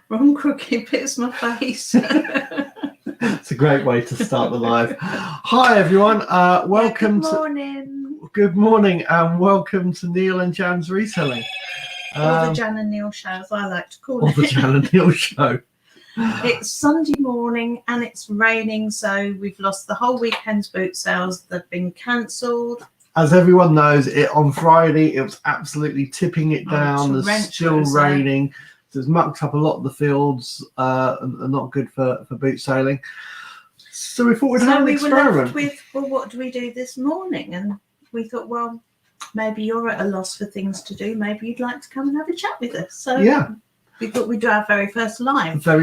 wrong crooked bit's my face. It's a great way to start the live. Hi everyone, welcome good morning and welcome to Neil and Jan's Reselling. Or the Jan and Neil show, as I like to call or it. the Jan and Neil show. It's Sunday morning and it's raining, so we've lost the whole weekend's boot sales. They've been cancelled. As everyone knows, on Friday it was absolutely tipping it down. There's still raining. So it's mucked up a lot of the fields and not good for boot sailing. So we thought we'd have an experiment. Were left with, well, what do we do this morning? And we thought, well, maybe you're at a loss for things to do. Maybe you'd like to come and have a chat with us. So yeah, we thought we'd do our very first live. So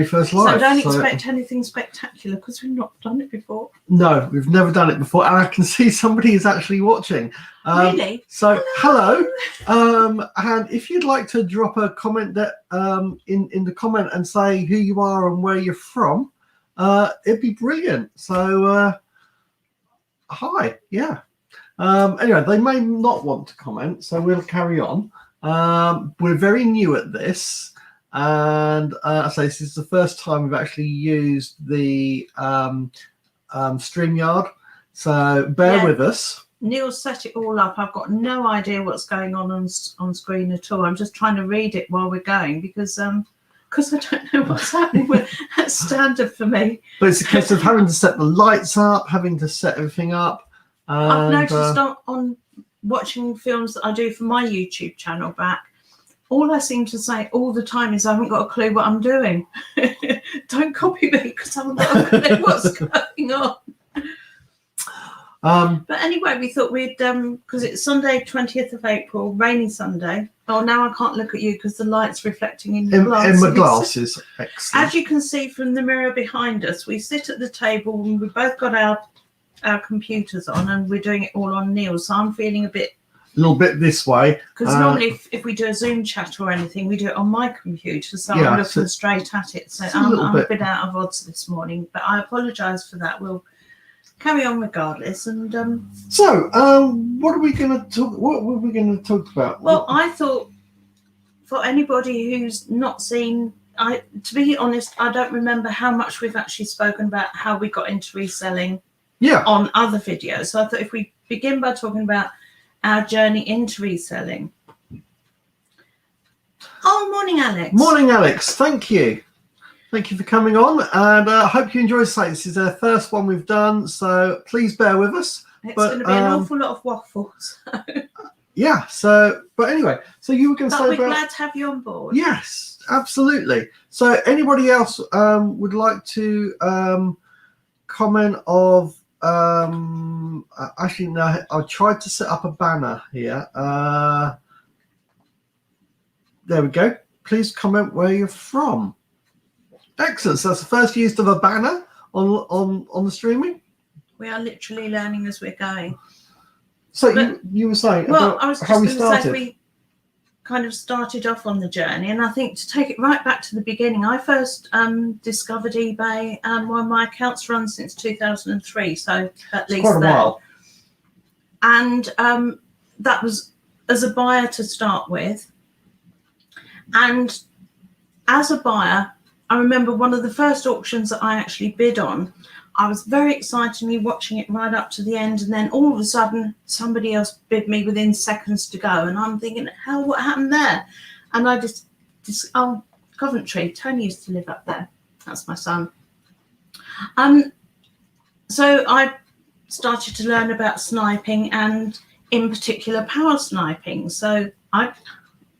don't expect anything spectacular because we've not done it before. No, we've never done it before. And I can see somebody is actually watching. Really? So hello. And if you'd like to drop a comment that in the comment and say who you are and where you're from, it'd be brilliant. So hi, yeah. Anyway, they may not want to comment, so we'll carry on. We're very new at this. And I say this is the first time we've actually used the StreamYard, so bear with us. Neil set it all up. I've got no idea what's going on screen at all. I'm just trying to read it while we're going because I don't know what's happening. That's standard for me. But it's a case of having to set the lights up, having to set everything up. And, I've noticed on watching films that I do for my YouTube channel back, all I seem to say all the time is I haven't got a clue what I'm doing. Don't copy me because I haven't got a clue what's going on. But anyway, we thought we'd, because it's Sunday, 20th of April, rainy Sunday. Oh, now I can't look at you because the light's reflecting in your glasses. In my glasses. Excellent. As you can see from the mirror behind us, we sit at the table and we've both got our computers on and we're doing it all on Neil. So I'm feeling a little bit this way. Because normally if we do a Zoom chat or anything, we do it on my computer. So I'm looking straight at it. So I'm a bit out of odds this morning, but I apologise for that. We'll carry on regardless. And what are we going to talk? What were we going to talk about? Well, I thought for anybody who's not seen, to be honest, I don't remember how much we've actually spoken about how we got into reselling on other videos. So I thought if we begin by talking about our journey into reselling. Oh, morning, Alex. Morning, Alex. Thank you. Thank you for coming on, and I hope you enjoy this. This is our first one we've done, so please bear with us. It's going to be an awful lot of waffles. Yeah. So, but anyway, so you were going to say we're glad to have you on board. Yes, absolutely. So, anybody else would like to comment of? Actually, no. I tried to set up a banner here. There we go. Please comment where you're from. Excellent. So that's the first use of a banner on the streaming. We are literally learning as we're going. So you were saying about I was just how we going started. to say we kind of started off on the journey, and I think to take it right back to the beginning, I first discovered eBay, well, my account's run since 2003, so at least quite a while. And that was as a buyer to start with. And as a buyer, I remember one of the first auctions that I actually bid on. I was very excitedly watching it right up to the end, and then all of a sudden somebody else bid me within seconds to go, and I'm thinking, what happened there? And I just Coventry. Tony used to live up there. That's my son. So I started to learn about sniping, and in particular power sniping. So I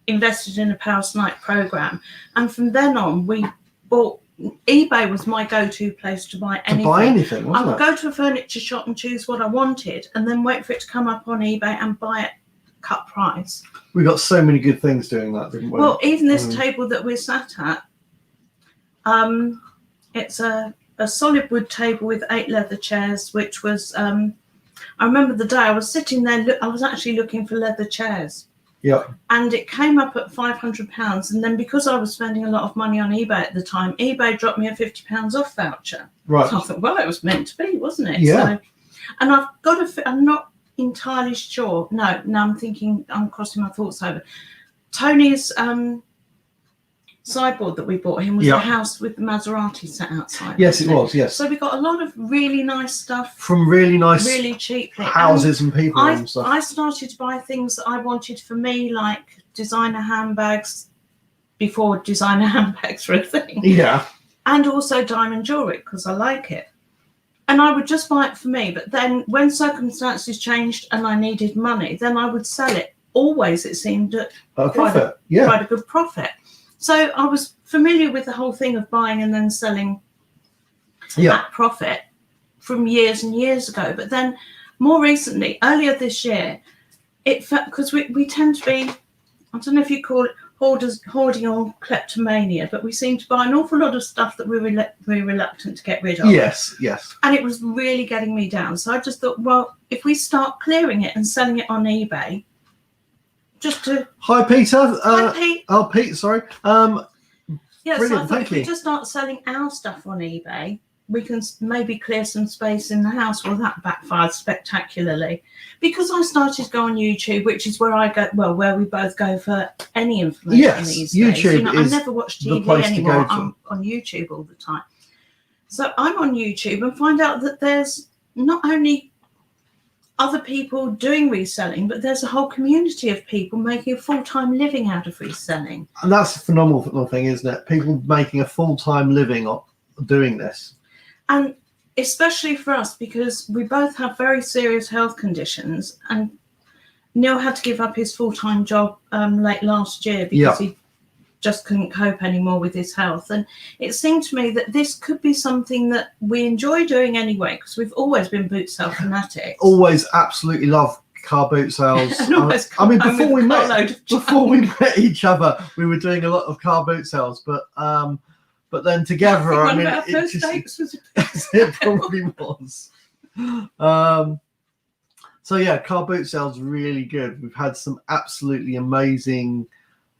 invested in a power snipe program, and from then on we bought. eBay was my go-to place to buy anything. I would go to a furniture shop and choose what I wanted, and then wait for it to come up on eBay and buy it cut price. We got so many good things doing that, didn't we? Well, even this table that we're sat at, it's a solid wood table with 8 leather chairs, which was I remember the day I was sitting there. I was actually looking for leather chairs. Yeah. And it came up at £500, and then because I was spending a lot of money on eBay at the time, eBay dropped me a £50 off voucher. Right. So I thought, well, it was meant to be, wasn't it? Yeah. So, and I'm not entirely sure. No, I'm thinking, I'm crossing my thoughts over. Tony's sideboard that we bought him was the house with the Maserati set outside. Yes, it was. Yes. So we got a lot of really nice stuff from really cheaply houses and people and stuff. I started to buy things that I wanted for me, like designer handbags, before designer handbags were a thing. Yeah. And also diamond jewelry, because I like it. And I would just buy it for me. But then when circumstances changed and I needed money, then I would sell it. Always, it seemed, at quite a good profit. So I was familiar with the whole thing of buying and then selling at profit from years and years ago. But then more recently, earlier this year, it felt, because we tend to be, I don't know if you call it hoarding or kleptomania, but we seem to buy an awful lot of stuff that we're reluctant to get rid of. Yes. And it was really getting me down. So I just thought, well, if we start clearing it and selling it on eBay, just to... Hi, Peter. Hi, Pete. Oh, Pete, sorry. Yeah, brilliant, so I thought if we just start selling our stuff on eBay, we can maybe clear some space in the house. Well, that backfired spectacularly, because I started to go on YouTube, which is where I go, where we both go for any information these days. YouTube is I never watch TV anymore. I'm on YouTube all the time. So I'm on YouTube and find out that there's not only other people doing reselling, but there's a whole community of people making a full-time living out of reselling. And that's a phenomenal thing, isn't it? People making a full-time living of doing this. And especially for us, because we both have very serious health conditions, and Neil had to give up his full-time job late last year because he just couldn't cope anymore with his health. And it seemed to me that this could be something that we enjoy doing anyway, because we've always been boot sale fanatics. Always absolutely love car boot sales. I mean, before we met each other, we were doing a lot of car boot sales, but then together, it probably was. So yeah, car boot sales really good. We've had some absolutely amazing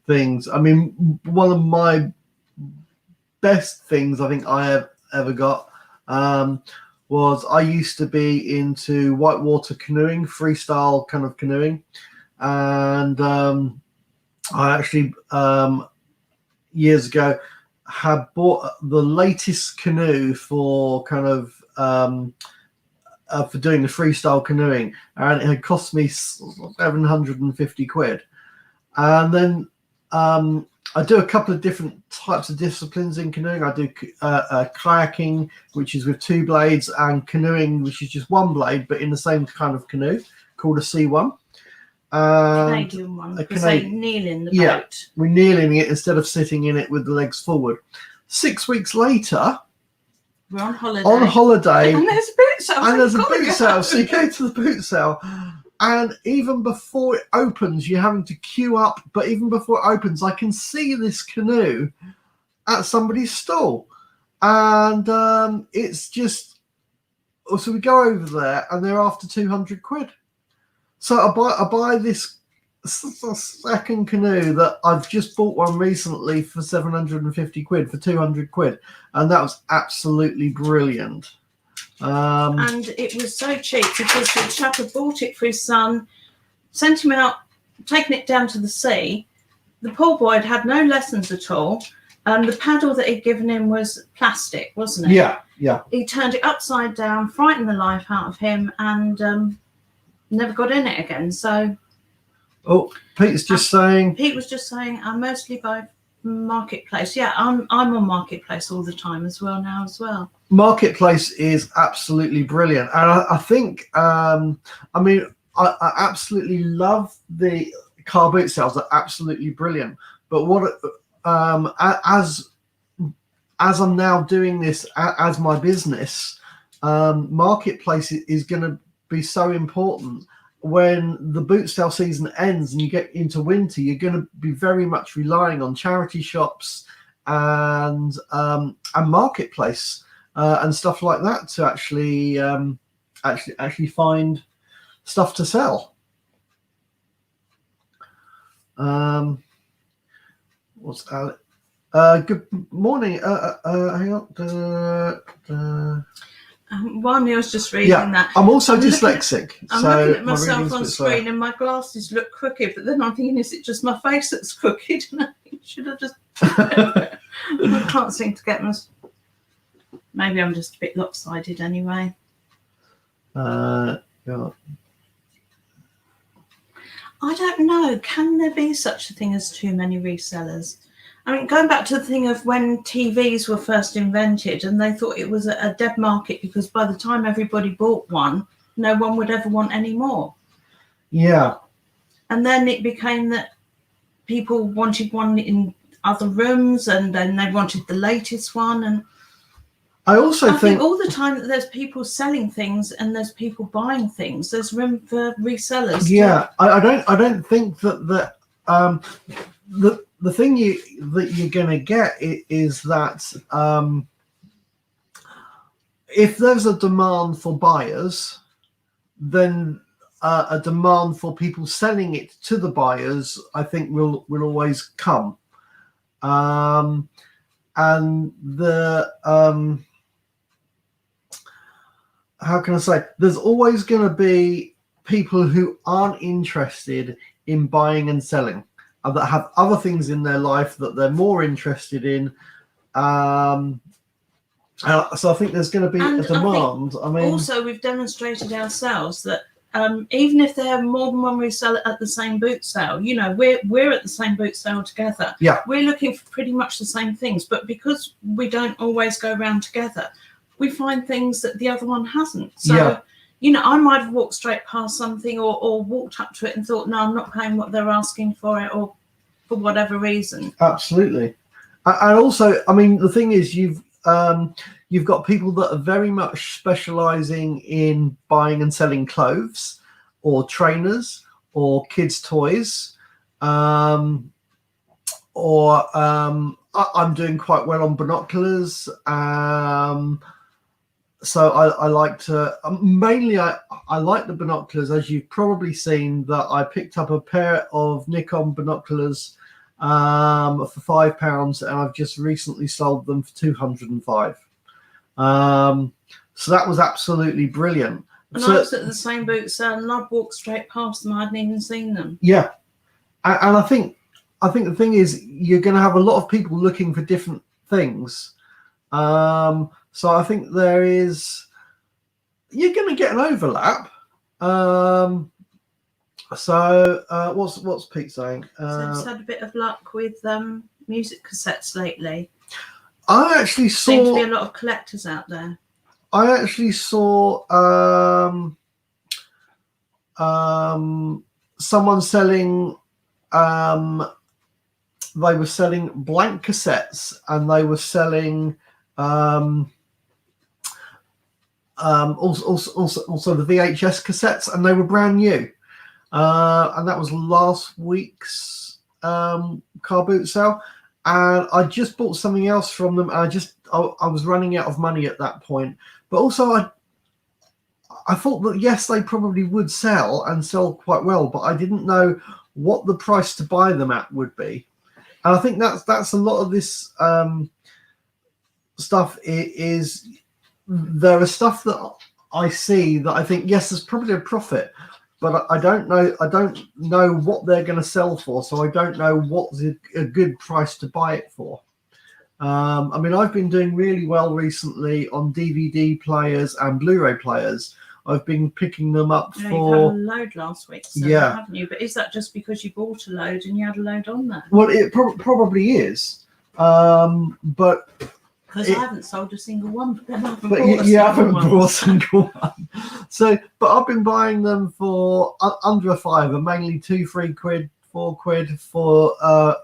things. I mean, one of my best things I think I have ever got was I used to be into whitewater canoeing, freestyle kind of canoeing, and I actually years ago had bought the latest canoe for kind of for doing the freestyle canoeing, and it had cost me 750 quid. And then I do a couple of different types of disciplines in canoeing. I do kayaking, which is with 2 blades, and canoeing, which is just 1 blade, but in the same kind of canoe, called a C1. Canadian one, because they kneel in the boat. We're kneeling it instead of sitting in it with the legs forward. 6 weeks later, we're on holiday. And there's a boot sale. So you go to the boot sale, and even before it opens, you're having to queue up. But even before it opens, I can see this canoe at somebody's stall. And it's just... So we go over there, and they're after 200 quid. So I buy this second canoe that I've just bought one recently for 750 quid, for 200 quid. And that was absolutely brilliant. And it was so cheap because the chap had bought it for his son, sent him out, taken it down to the sea. The poor boy had no lessons at all. The paddle that he'd given him was plastic, wasn't it? Yeah. He turned it upside down, frightened the life out of him, and never got in it again. So Pete was just saying I mostly buy Marketplace. Yeah, I'm on Marketplace all the time as well. Marketplace is absolutely brilliant, and I think I absolutely love the car boot sales. They're absolutely brilliant. But what as I'm now doing this as my business, Marketplace is going to be so important. When the boot sale season ends and you get into winter, you're going to be very much relying on charity shops and Marketplace and stuff like that to actually find stuff to sell. What's Alex? Good morning. Hang on. While Neil's just reading that, I'm also dyslexic. I'm looking at myself on screen, and my glasses look crooked. But then I'm thinking, is it just my face that's crooked? And I think, Should have just. I can't seem to get my. Maybe I'm just a bit lopsided anyway. Yeah. I don't know. Can there be such a thing as too many resellers? I mean, going back to the thing of when TVs were first invented and they thought it was a dead market because by the time everybody bought one, no one would ever want any more. Yeah. And then it became that people wanted one in other rooms and then they wanted the latest one. And I also think all the time that there's people selling things and there's people buying things, there's room for resellers. Yeah, I don't think that the thing you're going to get is that if there's a demand for buyers, then a demand for people selling it to the buyers, I think will always come. And the how can I say? There's always going to be people who aren't interested in buying and selling, and that have other things in their life that they're more interested in. So I think there's going to be a demand. I mean, also we've demonstrated ourselves that even if there are more than one reseller at the same boot sale, you know, we're at the same boot sale together. Yeah, we're looking for pretty much the same things, but because we don't always go around together, we find things that the other one hasn't. So, yeah. You know, I might have walked straight past something or walked up to it and thought, no, I'm not paying what they're asking for it, or for whatever reason. Absolutely. And also, I mean, the thing is, you've got people that are very much specializing in buying and selling clothes or trainers or kids' toys. I'm doing quite well on binoculars. So I like to mainly I like the binoculars, as you've probably seen, that I picked up a pair of Nikon binoculars for £5, and I've just recently sold them for 205. So that was absolutely brilliant. And I was at the same boot sale and I'd walked straight past them. I hadn't even seen them. Yeah, and I think the thing is, you're going to have a lot of people looking for different things. So I think you're going to get an overlap. What's Pete saying? So I've just had a bit of luck with music cassettes lately. I actually saw. Seems to be a lot of collectors out there. I actually saw someone selling. They were selling blank cassettes, and they were selling also the VHS cassettes, and they were brand new. And that was last week's car boot sale. And I just bought something else from them. I was running out of money at that point. But also I thought that, yes, they probably would sell and sell quite well, but I didn't know what the price to buy them at would be. And I think that's a lot of this stuff is there are stuff that I see that I think, yes, there's probably a profit, but I don't know what they're going to sell for, so I don't know what's a good price to buy it for. I mean, I've been doing really well recently on DVD players and Blu-ray players. I've been picking them up for. You had a load last week, so yeah, haven't you? But is that just because you bought a load and you had a load on there? Well, it probably is, but. Because I haven't sold a single one, but then I haven't bought a single one. So, but I've been buying them for under a £5, mainly £2-3, £4 for a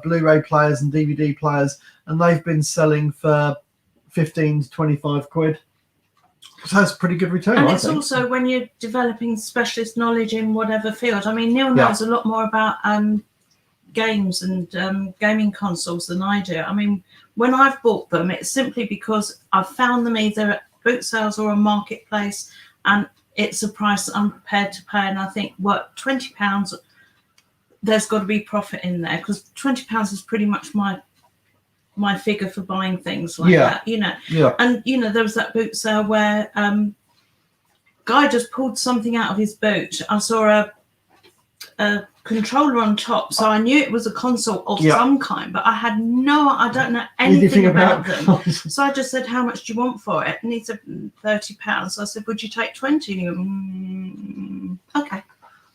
Blu-ray players and DVD players, and they've been selling for 15 to 25 quid. So that's a pretty good return. And it's also when you're developing specialist knowledge in whatever field. I mean, Neil knows a lot more about games and gaming consoles than I do. I mean, when I've bought them, it's simply because I've found them either at boot sales or a marketplace, and it's a price that I'm prepared to pay. And I think, what, £20, there's got to be profit in there, because £20 is pretty much my figure for buying things like that, you know. Yeah. And, you know, there was that boot sale where guy just pulled something out of his boot. I saw a controller on top, so I knew it was a console of some kind, but I don't know anything about them. So I just said, how much do you want for it? And he said, £30. So I said, would you take 20? And he went, okay.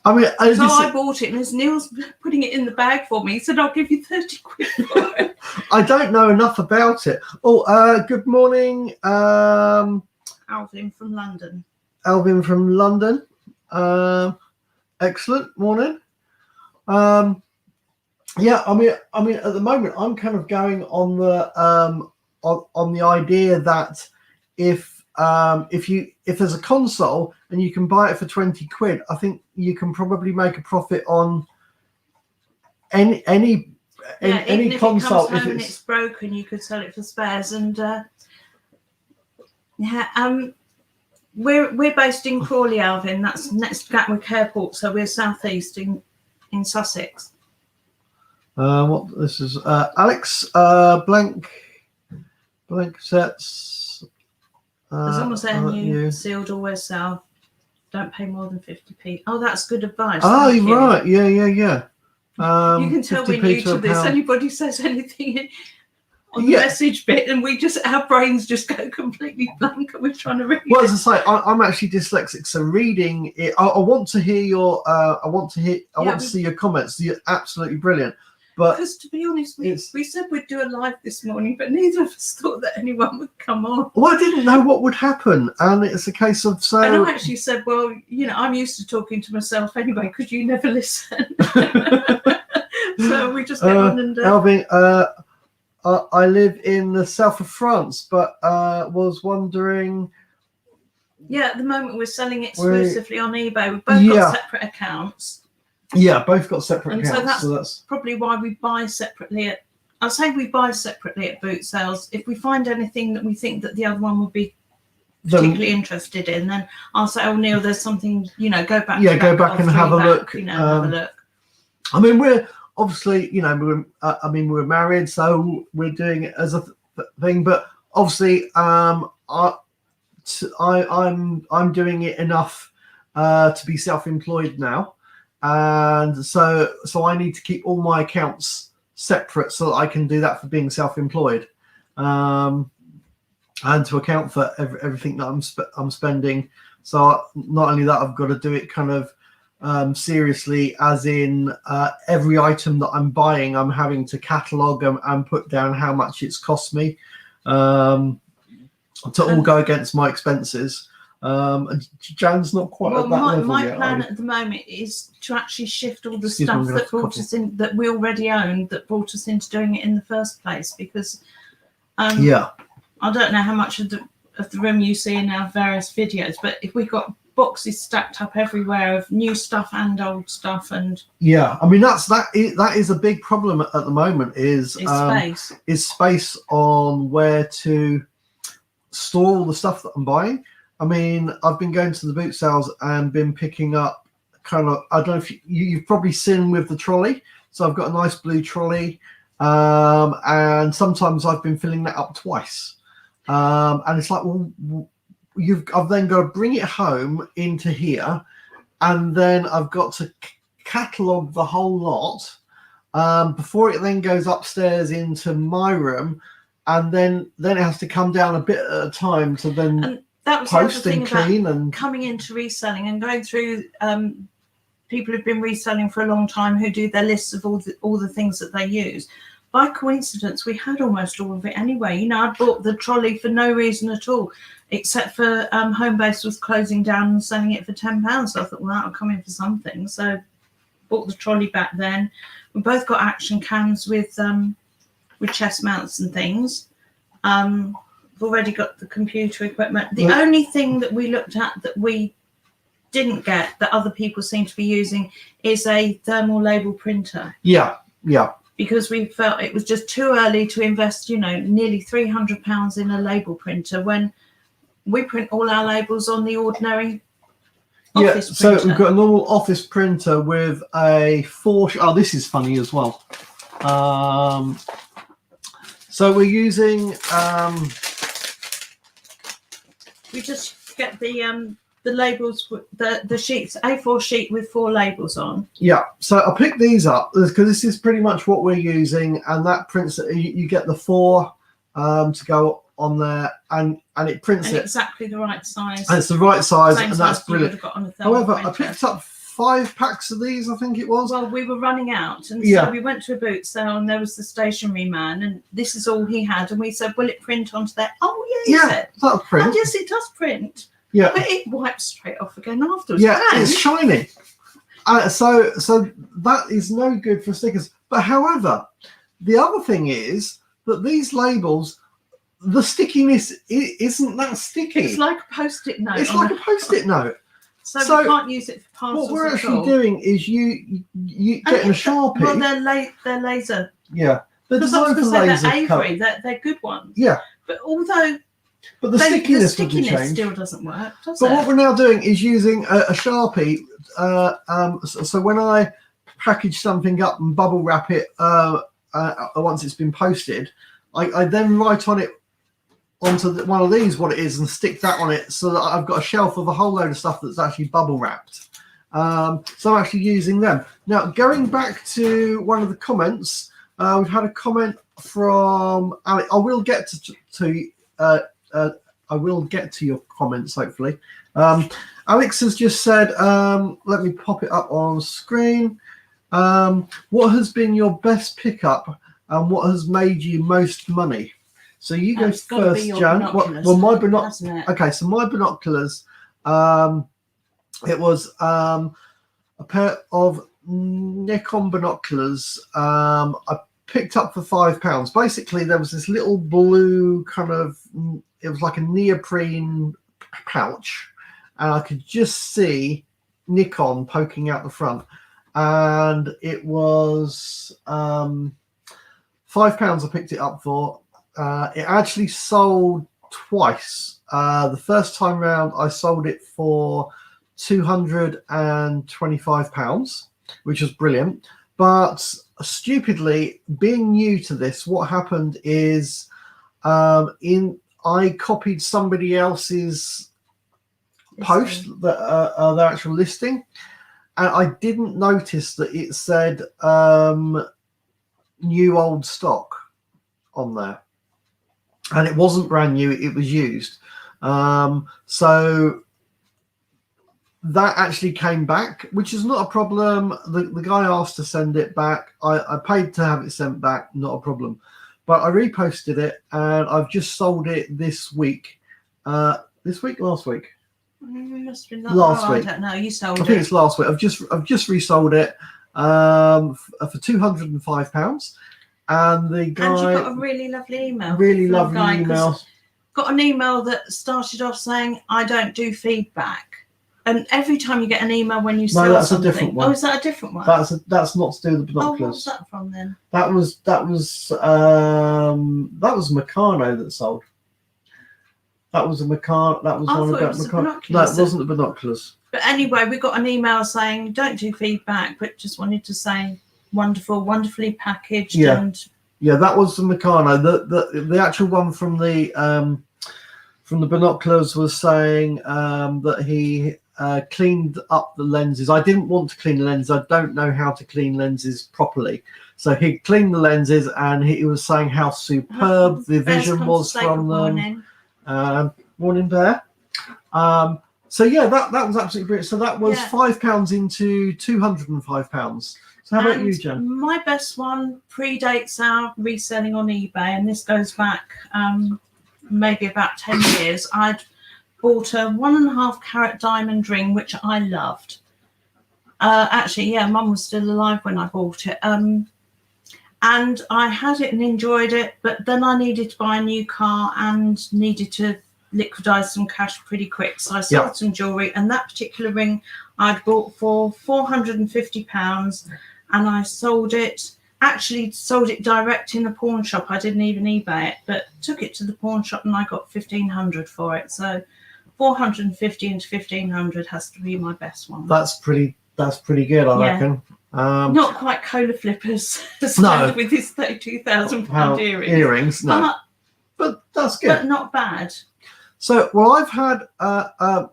I mean, so I bought it, and as Neil's putting it in the bag for me, he said, I'll give you 30 quid for it. I don't know enough about it. Oh, good morning. Alvin from London. Alvin from London. Excellent morning. Yeah, I mean, at the moment, I'm kind of going on the on the idea that if there's a console and you can buy it for 20 quid, I think you can probably make a profit on any even console. If it comes home and it's broken, you could sell it for spares. And we're based in Crawley, Alvin. That's next to Gatwick Airport, so we're southeast in Sussex. What this is, Alex, blank sets. As long as they're new, sealed, always sell. Don't pay more than 50p. Oh, that's good advice. Oh, right. Yeah. You can tell we're new to this. Anybody says anything on the message bit, and our brains just go completely blank, and we're trying to read. Well, as I say, I'm actually dyslexic, so reading it, I want to hear your, I want to see your comments. You're absolutely brilliant. But because to be honest, we said we'd do a live this morning, but neither of us thought that anyone would come on. Well, I didn't know what would happen, and it's a case of saying. And I actually said, well, I'm used to talking to myself anyway, because you never listen. So we just get on and. Alvin, I live in the south of France, but was wondering. Yeah, at the moment we're selling exclusively on eBay. We've both got separate accounts. Yeah, both got separate accounts. So that's probably why we buy separately I'll say we buy separately at boot sales. If we find anything that we think that the other one would be particularly interested in, then I'll say, oh, Neil, there's something, go back. Yeah, go back and have a look. Have a look. I mean, we're obviously, we're married, so we're doing it as a thing. But obviously, I'm doing it enough to be self-employed now. And so I need to keep all my accounts separate so that I can do that for being self-employed, and to account for everything that I'm spending. So not only that, I've got to do it kind of seriously, as in every item that I'm buying, I'm having to catalogue and put down how much it's cost me to all go against my expenses. Jan's not quite at that level my yet. plan at the moment is to actually shift all the stuff that brought us in, that we already owned, that brought us into doing it in the first place, because I don't know how much of the room you see in our various videos, but if we got boxes stacked up everywhere of new stuff and old stuff, and I mean that is a big problem at the moment, is space on where to store all the stuff that I'm buying. I mean, I've been going to the boot sales and been picking up kind of, I don't know if you've probably seen with the trolley. So I've got a nice blue trolley, and sometimes I've been filling that up twice. And it's like, well, I've then got to bring it home into here, and then I've got to catalogue the whole lot before it then goes upstairs into my room, and then it has to come down a bit at a time to then. And that was post the thing and clean about and coming into reselling and going through people who've been reselling for a long time, who do their lists of all the things that they use. By coincidence, we had almost all of it anyway. I bought the trolley for no reason at all, except for Homebase was closing down and selling it for £10. So I thought, well, that'll come in for something. So bought the trolley back then. We both got action cams with chest mounts and things. We've already got the computer equipment. The only thing that we looked at that we didn't get, that other people seem to be using, is a thermal label printer. Yeah. Because we felt it was just too early to invest, nearly £300 in a label printer when we print all our labels on the ordinary office printer. So we've got a normal office printer with a this is funny as well. So we're using we just get the the labels, the sheets, A4 sheet with 4 labels on. Yeah, so I picked these up because this is pretty much what we're using, and that prints it. You get the 4 to go on there, and it prints And it exactly the right size. and it's the right size, Same and size that's brilliant. got on a However, I printer. picked up 5 packs of these, I think it was. Well, we were running out, and Yeah. so we went to a boot sale, and there was the stationery man, and this is all he had, and we said, "Will it print onto there?" "Oh yeah," he said. That'll print. "Oh yes, it does print." Yeah, but it wipes straight off again afterwards. yeah, And it's shiny. So that is no good for stickers. But however, the other thing is that these labels, the stickiness isn't that sticky. it's like a post-it note. It's like a post-it note. So we can't use it for parcels. What we're at actually all. doing is you getting a Sharpie. Well, they're laser. Yeah, they're Because I was designed for going to laser say they're Avery. cut. They're good ones. Yeah, But although but the stickiness doesn't stickiness change. still doesn't work, does But it? what we're now doing is using a Sharpie. So when I package something up and bubble wrap it once it's been posted, I then write on it onto one of these what it is and stick that on it, so that I've got a shelf of a whole load of stuff that's actually bubble wrapped. So I'm actually using them. Now, going back to one of the comments, we've had a comment from Alex. I will get to your comments, hopefully. Alex has just said, let me pop it up on screen. What has been your best pickup and what has made you most money? So you go first, Jan. Well, my binoculars. Okay, so my binoculars, it was a pair of Nikon binoculars. I picked up for £5. Basically, there was this little blue kind of, it was like a neoprene pouch, and I could just see Nikon poking out the front, and it was £5 I picked it up for. It actually sold twice. The first time round I sold it for £225, which was brilliant. But stupidly, being new to this, what happened is I copied somebody else's post, their actual listing, and I didn't notice that it said new old stock on there, and it wasn't brand new, it was used. So that actually came back, which is not a problem. The guy asked to send it back. I paid to have it sent back, not a problem. But I reposted it, and I've just sold it this week. Last week? Must have been last week. I don't know. You sold I think it's last week. I've just resold it for £205. And the guy, and you got a really lovely email. Really lovely email. Got an email that started off saying, "I don't do feedback." And every time you get an email when you sell something, a different one. Oh, is that a different one? That's not to do with the Oh, binoculars. what's that from then? That was Meccano that sold. That was a Meccano. That was one about Meccano. No, it wasn't the binoculars. But anyway, we got an email saying, "Don't do feedback," but just wanted to say, wonderfully packaged. Yeah. And yeah, that was the Meccano. The actual one from the binoculars was saying that he cleaned up the lenses. I didn't want to clean the lenses. I don't know how to clean lenses properly. So he cleaned the lenses, and he was saying how superb the vision was from them. Morning, Bear. So yeah, that was absolutely brilliant. So that was £5 into £205. So how about you, Jen? My best one predates our reselling on eBay, and this goes back maybe about 10 years. I'd bought a 1.5 carat diamond ring, which I loved. Actually, Mum was still alive when I bought it. And I had it and enjoyed it, but then I needed to buy a new car and needed to liquidise some cash pretty quick. So I sold some jewellery, and that particular ring I'd bought for £450, and I sold it. Actually sold it direct in the pawn shop. I didn't even eBay it, but took it to the pawn shop and I got £1,500 for it. So 450 into 1,500 has to be my best one. That's pretty good, I reckon. Not quite cola flippers with his £32,000 earrings. No, but that's good. But not bad. So, well, I've had,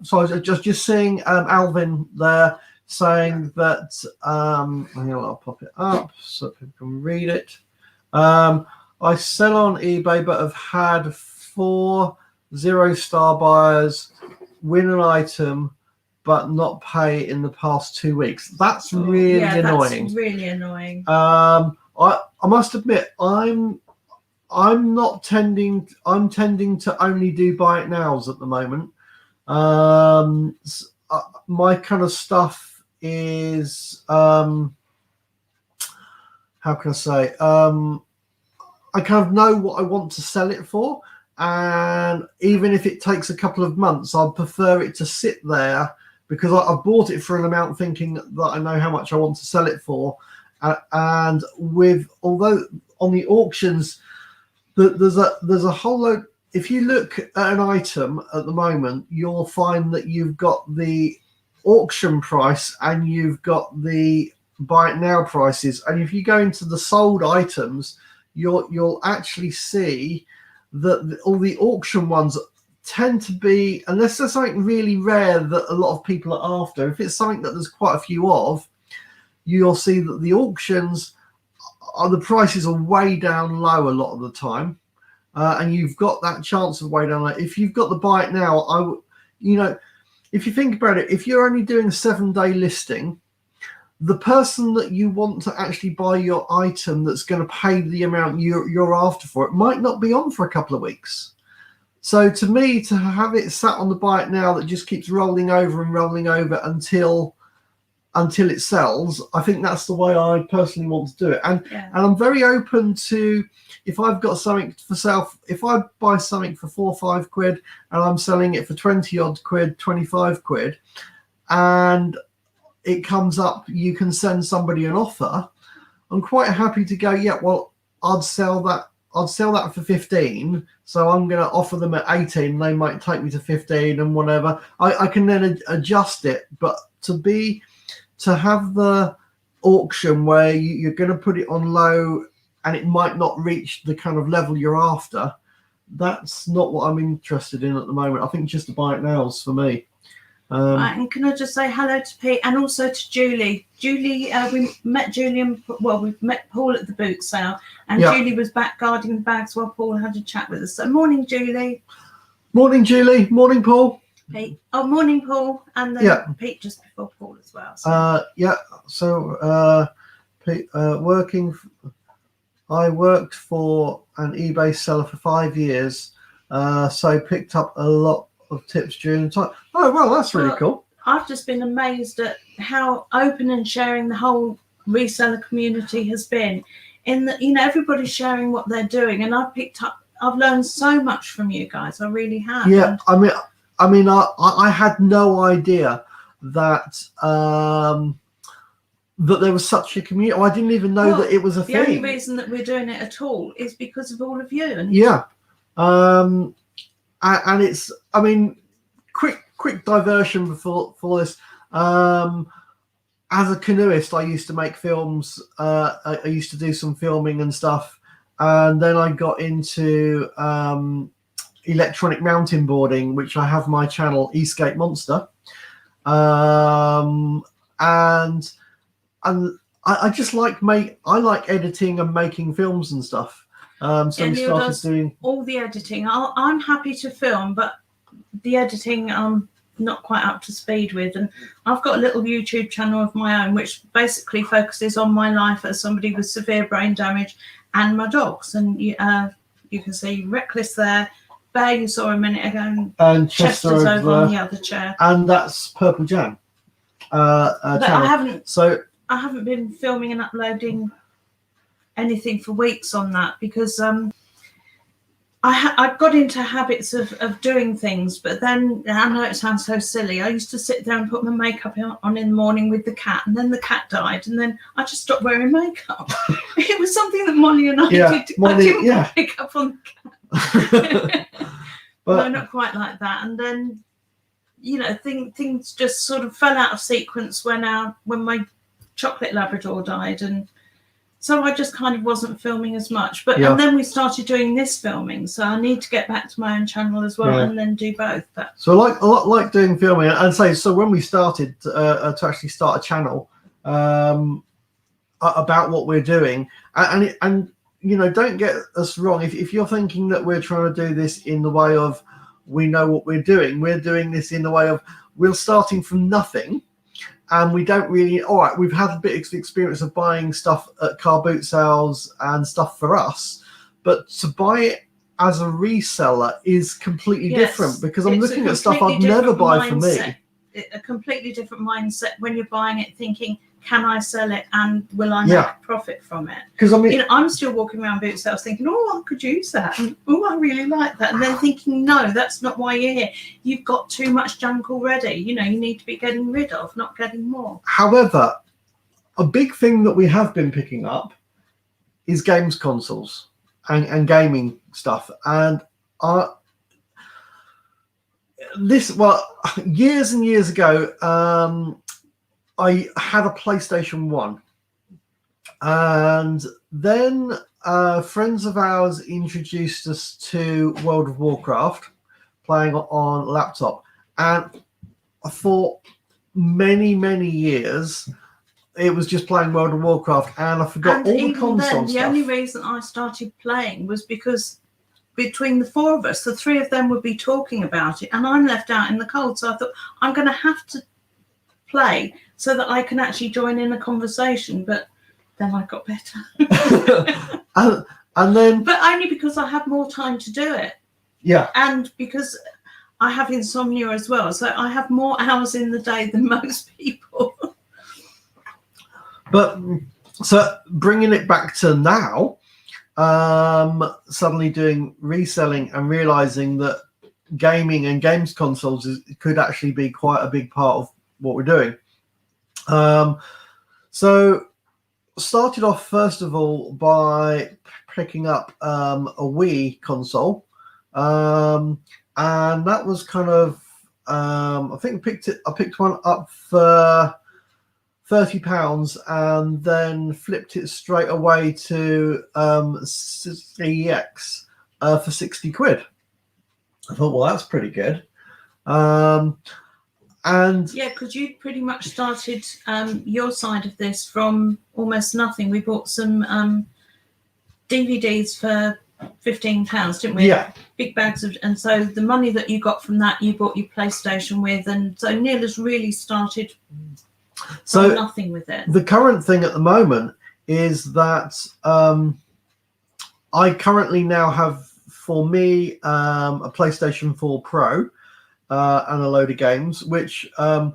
so I was just seeing Alvin there saying that, hang on, I'll pop it up so people can read it. I sell on eBay, but have had 4 0-star buyers win an item, but not pay in the past 2 weeks. That's really annoying. That's really annoying. I must admit, I'm tending to only do buy it nows at the moment. My kind of stuff is how can I say? I kind of know what I want to sell it for, and even if it takes a couple of months, I'd prefer it to sit there because I've bought it for an amount thinking that I know how much I want to sell it for. And although on the auctions, there's a whole load. If you look at an item at the moment, you'll find that you've got the auction price and you've got the buy it now prices. And if you go into the sold items, you'll actually see that all the auction ones tend to be, unless there's something really rare that a lot of people are after, if it's something that there's quite a few of, you'll see that the auctions the prices are way down low a lot of the time, and you've got that chance of way down low. If you've got the buy it now, if you think about it, if you're only doing a 7-day listing, the person that you want to actually buy your item that's going to pay the amount you're after for it might not be on for a couple of weeks. So to me, to have it sat on the buy it now that just keeps rolling over and rolling over until it sells, I think that's the way I personally want to do it. And I'm very open to, if I've got something for sale, if I buy something for 4 or 5 quid and I'm selling it for 20 odd quid, 25 quid, and it comes up, you can send somebody an offer, I'm quite happy to go, yeah, well, I'd sell that for 15, so I'm going to offer them at 18, they might take me to 15 and whatever. I can then adjust it, but to have the auction where you're going to put it on low and it might not reach the kind of level you're after, that's not what I'm interested in at the moment. I think just to buy it nows for me. Right, and can I just say hello to Pete and also to Julie. Julie, we met we met Paul at the boot sale, and Julie was back guarding the bags while Paul had a chat with us. So morning, Julie. Morning, Julie. Morning, Paul. Pete. Oh, morning, Paul. And then Pete just before Paul as well. So. Pete, I worked for an eBay seller for 5 years, so picked up a lot of tips during the time. Oh, well, that's really cool. I've just been amazed at how open and sharing the whole reseller community has been. In that, everybody's sharing what they're doing, and I've learned so much from you guys. I really have. Yeah, I had no idea that that there was such a community. I didn't even know that it was a thing. The only reason that we're doing it at all is because of all of you. And and it's, quick diversion before this. As a canoeist, I used to make films. I used to do some filming and stuff, and then I got into electronic mountain boarding, which I have my channel Escape Monster, and I just like editing and making films and stuff. So we started doing all the editing. I'm happy to film, but the editing I'm not quite up to speed with. And I've got a little YouTube channel of my own, which basically focuses on my life as somebody with severe brain damage and my dogs. And you can see Reckless there, Bear you saw a minute ago, and Chester's over on the other chair, and that's Purple Jam. But I haven't been filming and uploading anything for weeks on that because I got into habits of doing things, but then I know it sounds so silly. I used to sit there and put my makeup on in the morning with the cat, and then the cat died, and then I just stopped wearing makeup. It was something that Molly and I did. I didn't put makeup on the cat. But no, not quite like that. And then things just sort of fell out of sequence when my chocolate Labrador died, and So I just kind of wasn't filming as much. But Yeah. and then we started doing this filming, so I need to get back to my own channel as well, Yeah. and then do both. But So I like doing filming, and say so when we started to actually start a channel about what we're doing, and you know, don't get us wrong. If you're thinking that we're trying to do this in the way of we know what we're doing this in the way of we're starting from nothing. And we don't really, all right, we've had a bit of experience of buying stuff at car boot sales and stuff for us, but to buy it as a reseller is completely different, because I'm looking at stuff I'd never buy for me. A completely different mindset when you're buying it, thinking, can I sell it and will I make a profit from it? Because I mean, you know, I'm still walking around boot sales thinking, oh, I could use that, and oh, I really like that, and then thinking, no, that's not why you're here. You've got too much junk already. You know, you need to be getting rid of, not getting more. However, a big thing that we have been picking up is games consoles and gaming stuff, and years and years ago, I had a PlayStation 1, and then friends of ours introduced us to World of Warcraft, playing on laptop, and for many years it was just playing World of Warcraft, and I forgot all the console stuff. The only reason I started playing was because between the four of us, the three of them would be talking about it, and I'm left out in the cold. So I thought, I'm going to have to play so that I can actually join in a conversation. But then I got better. and then, but only because I have more time to do it. Yeah. And because I have insomnia as well, so I have more hours in the day than most people. But so bringing it back to now, suddenly doing reselling and realizing that gaming and games consoles could actually be quite a big part of what we're doing. So started off first of all by picking up a Wii console, and that was kind of I think I picked one up for £30, and then flipped it straight away to CEX for 60 quid. I thought, well, that's pretty good. And yeah, because you pretty much started your side of this from almost nothing. We bought some DVDs for £15, didn't we? Yeah. Big bags of, and so the money that you got from that, you bought your PlayStation with, and so Neil has really started from nothing with it. The current thing at the moment is that I currently now have, for me, a PlayStation 4 Pro. And a load of games, which I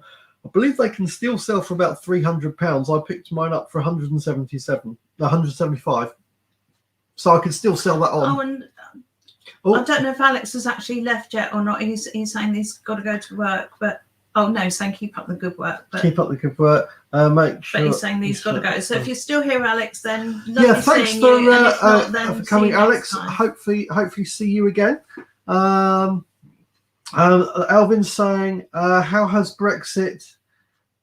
believe they can still sell for about £300. I picked mine up for 175. So I could still sell that on. Oh, and I don't know if Alex has actually left yet or not. He's saying he's got to go to work, but he's saying keep up the good work. But, keep up the good work. Make sure. But he's saying he's got to go. So if you're still here, Alex, then thanks for coming, Alex. Time. Hopefully see you again. Alvin's saying, how has Brexit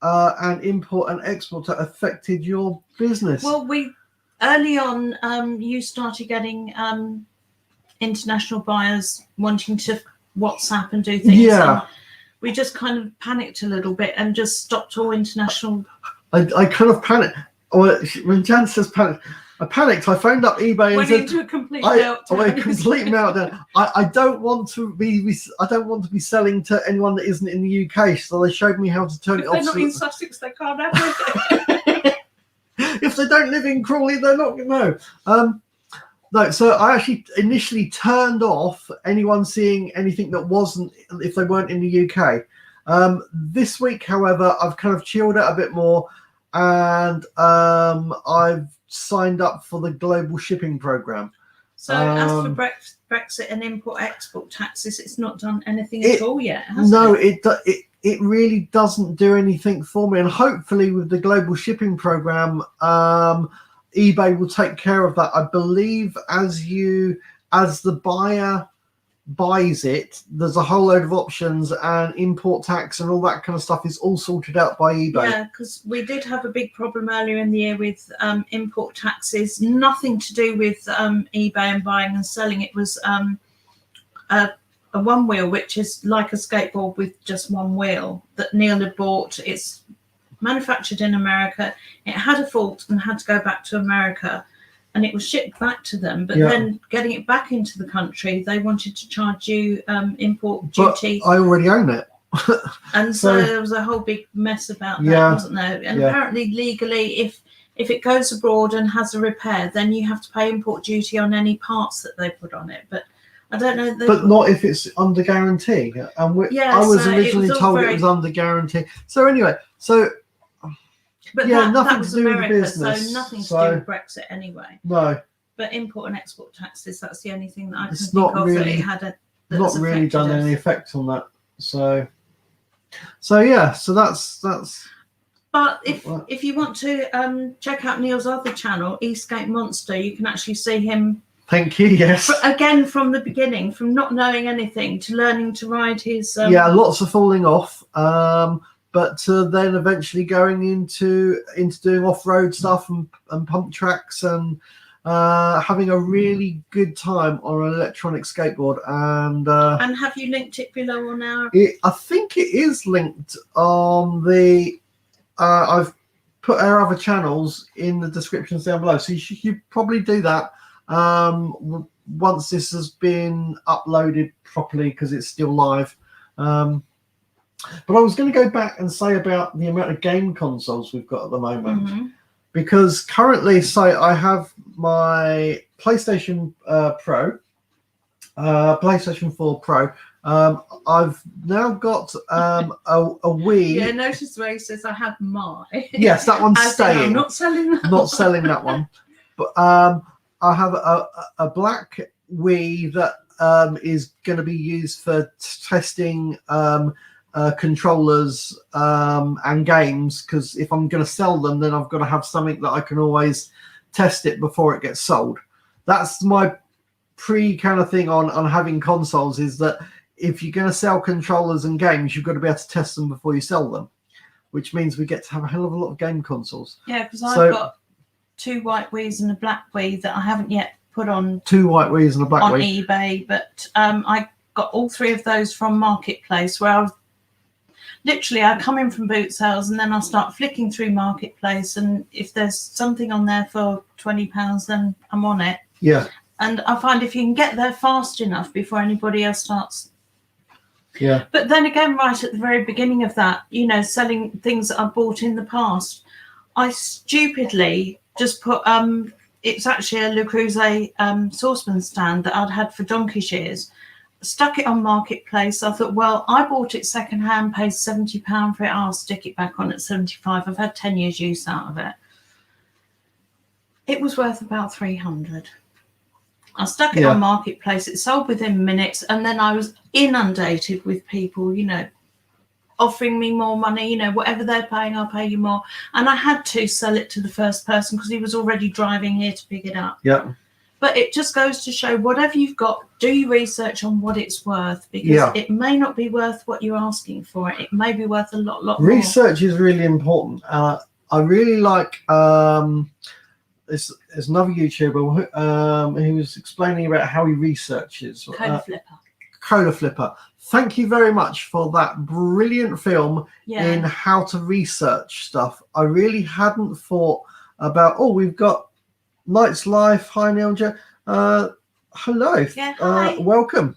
and import and export affected your business? Well, early on, you started getting international buyers wanting to WhatsApp and do things. Yeah. And we just kind of panicked a little bit and just stopped all international. I kind of panicked. When Jan says panic, I panicked. I phoned up eBay and said, into a complete meltdown. A complete meltdown. I don't want to be selling to anyone that isn't in the UK. So they showed me how to turn it off. If they're not in Sussex, they can't have it. If they don't live in Crawley, they're not. No. No. So I actually initially turned off anyone seeing anything that wasn't, if they weren't in the UK. This week, however, I've kind of chilled out a bit more, and I've signed up for the global shipping program. So as for Brexit and import-export taxes, it's not done anything at all yet, has it? No, it really doesn't do anything for me. And hopefully with the global shipping program, eBay will take care of that. I believe as the buyer buys it, there's a whole load of options, and import tax and all that kind of stuff is all sorted out by eBay. Yeah, because we did have a big problem earlier in the year with import taxes. Nothing to do with eBay and buying and selling. It was a one wheel, which is like a skateboard with just one wheel, that Neil had bought. It's manufactured in America. It had a fault and had to go back to America, and it was shipped back to them. But then getting it back into the country, they wanted to charge you import duty. But I already own it. And so there was a whole big mess about that, wasn't there? And apparently legally, if it goes abroad and has a repair, then you have to pay import duty on any parts that they put on it. But I don't know. But not if it's under guarantee. And I was originally told it was under guarantee. So anyway, but nothing that was to do America, with business. so nothing to do with Brexit anyway. No. But import and export taxes, that's the only thing that I can It's think not of really, that it had not really done any effect on that. So that's. But if you want to check out Neil's other channel, Eastgate Monster, you can actually see him. Thank you. Yes. Again, from the beginning, from not knowing anything to learning to ride his. Lots of falling off. But then eventually going into doing off-road stuff and pump tracks and having a really good time on an electronic skateboard. And have you linked it below on our? I think it is linked on the. I've put our other channels in the descriptions down below, so you should probably do that once this has been uploaded properly, because it's still live. But I was going to go back and say about the amount of game consoles we've got at the moment, because currently, I have my PlayStation Pro, PlayStation 4 Pro. I've now got a Wii. Yeah, notice where he says I have my. Yes, that one's staying. I'm not selling that. Not selling that one, but I have a black Wii that is going to be used for testing controllers and games, because if I'm going to sell them, then I've got to have something that I can always test it before it gets sold. That's my kind of thing on having consoles, is that if you're going to sell controllers and games, you've got to be able to test them before you sell them, which means we get to have a hell of a lot of game consoles. Yeah, because I've got 2 white Wii's and a black Wii that I haven't yet put on. 2 white Wii's and a black Wii on eBay, but I got all 3 of those from Marketplace, where I come in from boot sales and then I'll start flicking through Marketplace, and if there's something on there for £20, then I'm on it. Yeah. And I find if you can get there fast enough before anybody else starts. Yeah. But then again, right at the very beginning of that, selling things that I bought in the past, I stupidly just put it's actually a Le Creuset saucepan stand that I'd had for donkey's years. Stuck it on Marketplace. I thought, well, I bought it secondhand, paid £70 for it. I'll stick it back on at 75. I've had 10 years use out of it. It was worth about 300. I stuck it on Marketplace. It sold within minutes, and then I was inundated with people, offering me more money. Whatever they're paying, I'll pay you more. And I had to sell it to the first person because he was already driving here to pick it up. Yeah. But it just goes to show, whatever you've got, do your research on what it's worth, because it may not be worth what you're asking for. It may be worth a lot more. Research is really important. I really like there's another YouTuber who was explaining about how he researches. Cola Flipper. Thank you very much for that brilliant film in how to research stuff. I really hadn't thought about, we've got Night's Life. Hi, Neil. Hello. Yeah, hi. Welcome.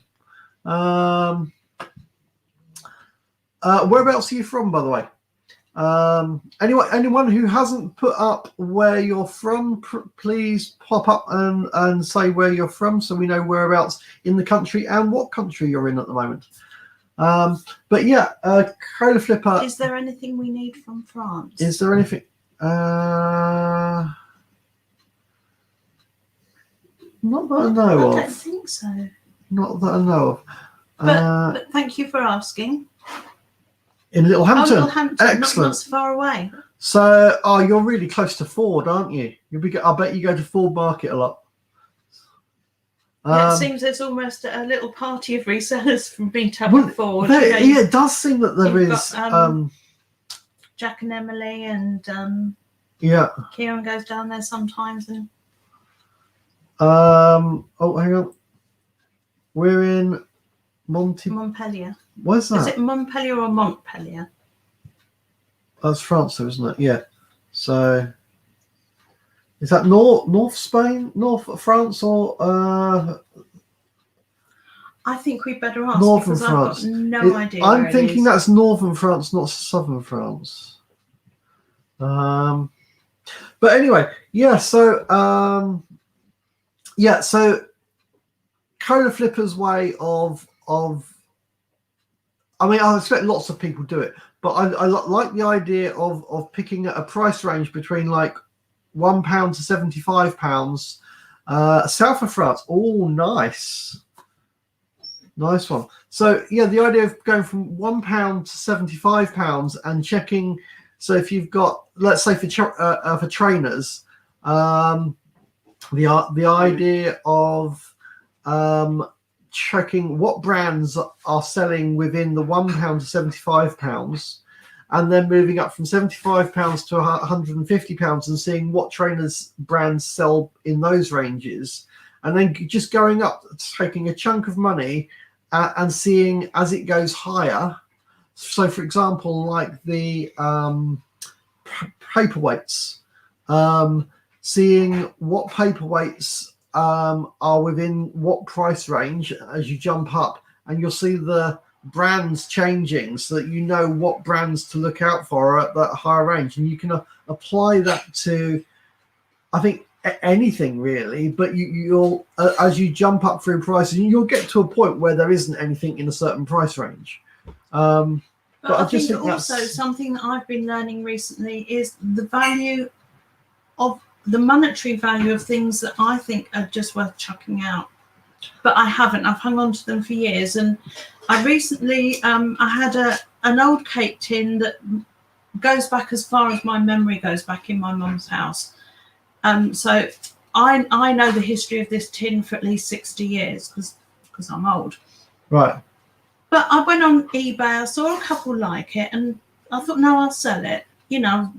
Whereabouts are you from, by the way? Anyone who hasn't put up where you're from, please pop up and say where you're from, so we know whereabouts in the country and what country you're in at the moment. But yeah, Cola Flipper. Is there anything we need from France? Is there anything? Not that I know of. I don't think so. Not that I know of. But thank you for asking. In Littlehampton. Littlehampton, Excellent. Not so far away. So, you're really close to Ford, aren't you? I bet you go to Ford Market a lot. It seems there's almost a little party of resellers from being to well, forward. it does seem that there is. Got, Jack and Emily and Kieran goes down there sometimes. And oh, hang on. We're in Montpellier. Where's that? Is it Montpellier or Montpellier? That's France, though, isn't it? Yeah. So, is that North Spain, North France, or I think we'd better ask Northern because France? I've got no idea. I'm thinking that's Northern France, not Southern France. But anyway, yeah. So So Cola Flipper's way of I mean, I expect lots of people do it, but I like the idea of picking a price range between like £1 to £75. South of France. Oh, nice one. So yeah, the idea of going from £1 to £75 and checking. So if you've got, let's say for trainers, the idea of checking what brands are selling within the £1 to £75, and then moving up from £75 to £150 and seeing what trainers brands sell in those ranges, and then just going up, taking a chunk of money and seeing as it goes higher. So for example, like the paperweights, seeing what paperweights are within what price range as you jump up, and you'll see the brands changing so that you know what brands to look out for at that higher range, and you can apply that to, I think, anything really. But you'll as you jump up through prices, you'll get to a point where there isn't anything in a certain price range. But I think also something that I've been learning recently is the value of the monetary value of things that I think are just worth chucking out, but I haven't. I've hung on to them for years, and I recently I had an old cake tin that goes back as far as my memory goes back in my mum's house. So I know the history of this tin for at least 60 years because I'm old. Right. But I went on eBay, I saw a couple like it, and I thought, no, I'll sell it. You know,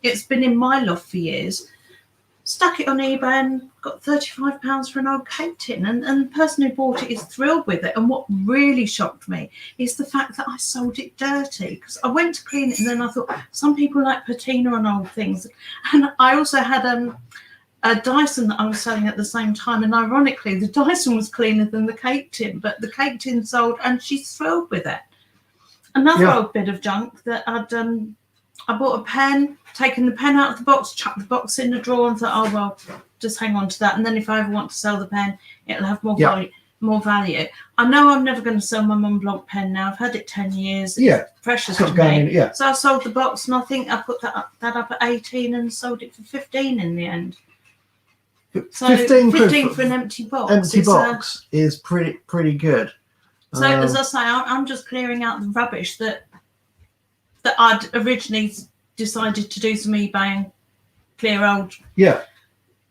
it's been in my loft for years. Stuck it on eBay and got £35 for an old cake tin. And the person who bought it is thrilled with it. And what really shocked me is the fact that I sold it dirty, because I went to clean it and then I thought, some people like patina on old things. And I also had a Dyson that I was selling at the same time. And ironically, the Dyson was cleaner than the cake tin, but the cake tin sold and she's thrilled with it. Another old bit of junk that I bought a pen, taken the pen out of the box, chucked the box in the drawer and thought, oh, well, just hang on to that. And then if I ever want to sell the pen, it'll have more value. I know I'm never going to sell my Mont Blanc pen now. I've had it 10 years. It's precious to me. So I sold the box, and I think I put that up at 18 and sold it for 15 in the end. So 15 for an empty box. Empty box is pretty good. So as I say, I'm just clearing out the rubbish that I'd originally decided to do some eBay and clear old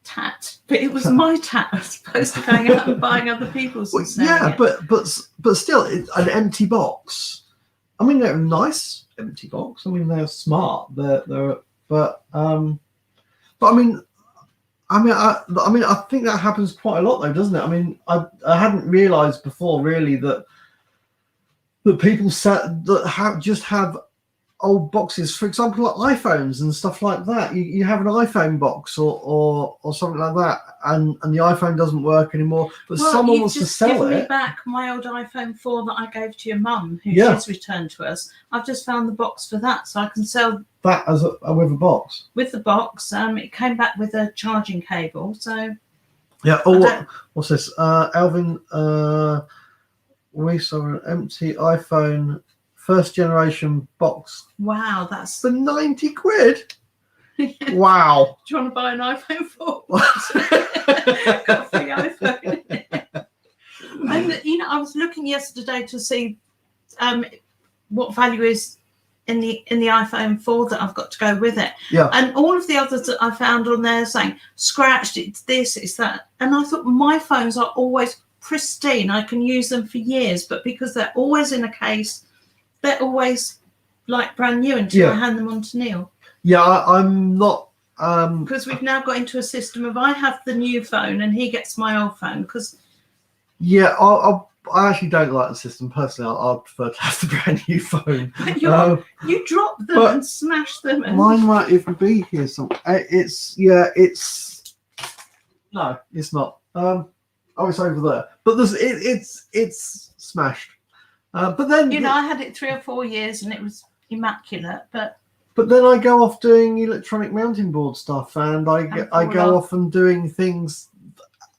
tat, but it was my tat as opposed to going out and buying other people's. But still, it's an empty box. I mean, they're a nice empty box. I mean, they're smart. But I mean, I think that happens quite a lot, though, doesn't it? I mean, I hadn't realised before really that people have old boxes, for example, like iPhones and stuff like that. You have an iPhone box or something like that, and the iPhone doesn't work anymore, but someone wants to sell it. You've just given me back my old iPhone 4 that I gave to your mum, who she's returned to us. I've just found the box for that, so I can sell that as with a box. With the box, it came back with a charging cable, so what's this? Alvin, we saw an empty iPhone first generation box. Wow, that's for 90 quid. Wow. Do you want to buy an iPhone 4? Got a free iPhone. And I was looking yesterday to see what value is in the iPhone 4 that I've got to go with it. Yeah. And all of the others that I found on there saying scratched, it's this, it's that. And I thought my phones are always pristine. I can use them for years, but because they're always in a case, they're always like brand new until I hand them on to Neil. Yeah, I'm not. Because we've now got into a system of I have the new phone and he gets my old phone. Because I actually don't like the system personally. I'd prefer to have the brand new phone. You drop them and smash them. And mine might even be here. It's no, it's not. Oh, it's over there. But it's smashed. But then I had it 3 or 4 years and it was immaculate. But then I go off doing electronic mountain board stuff, and I go off and doing things,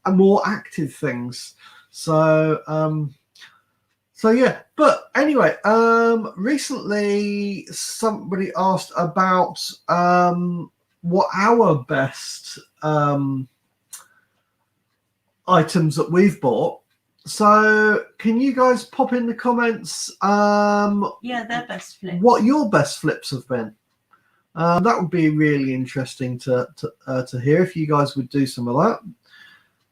more active things. So yeah. But anyway, recently somebody asked about what our best items that we've bought. So can you guys pop in the comments? Their best flips. What your best flips have been? That would be really interesting to hear if you guys would do some of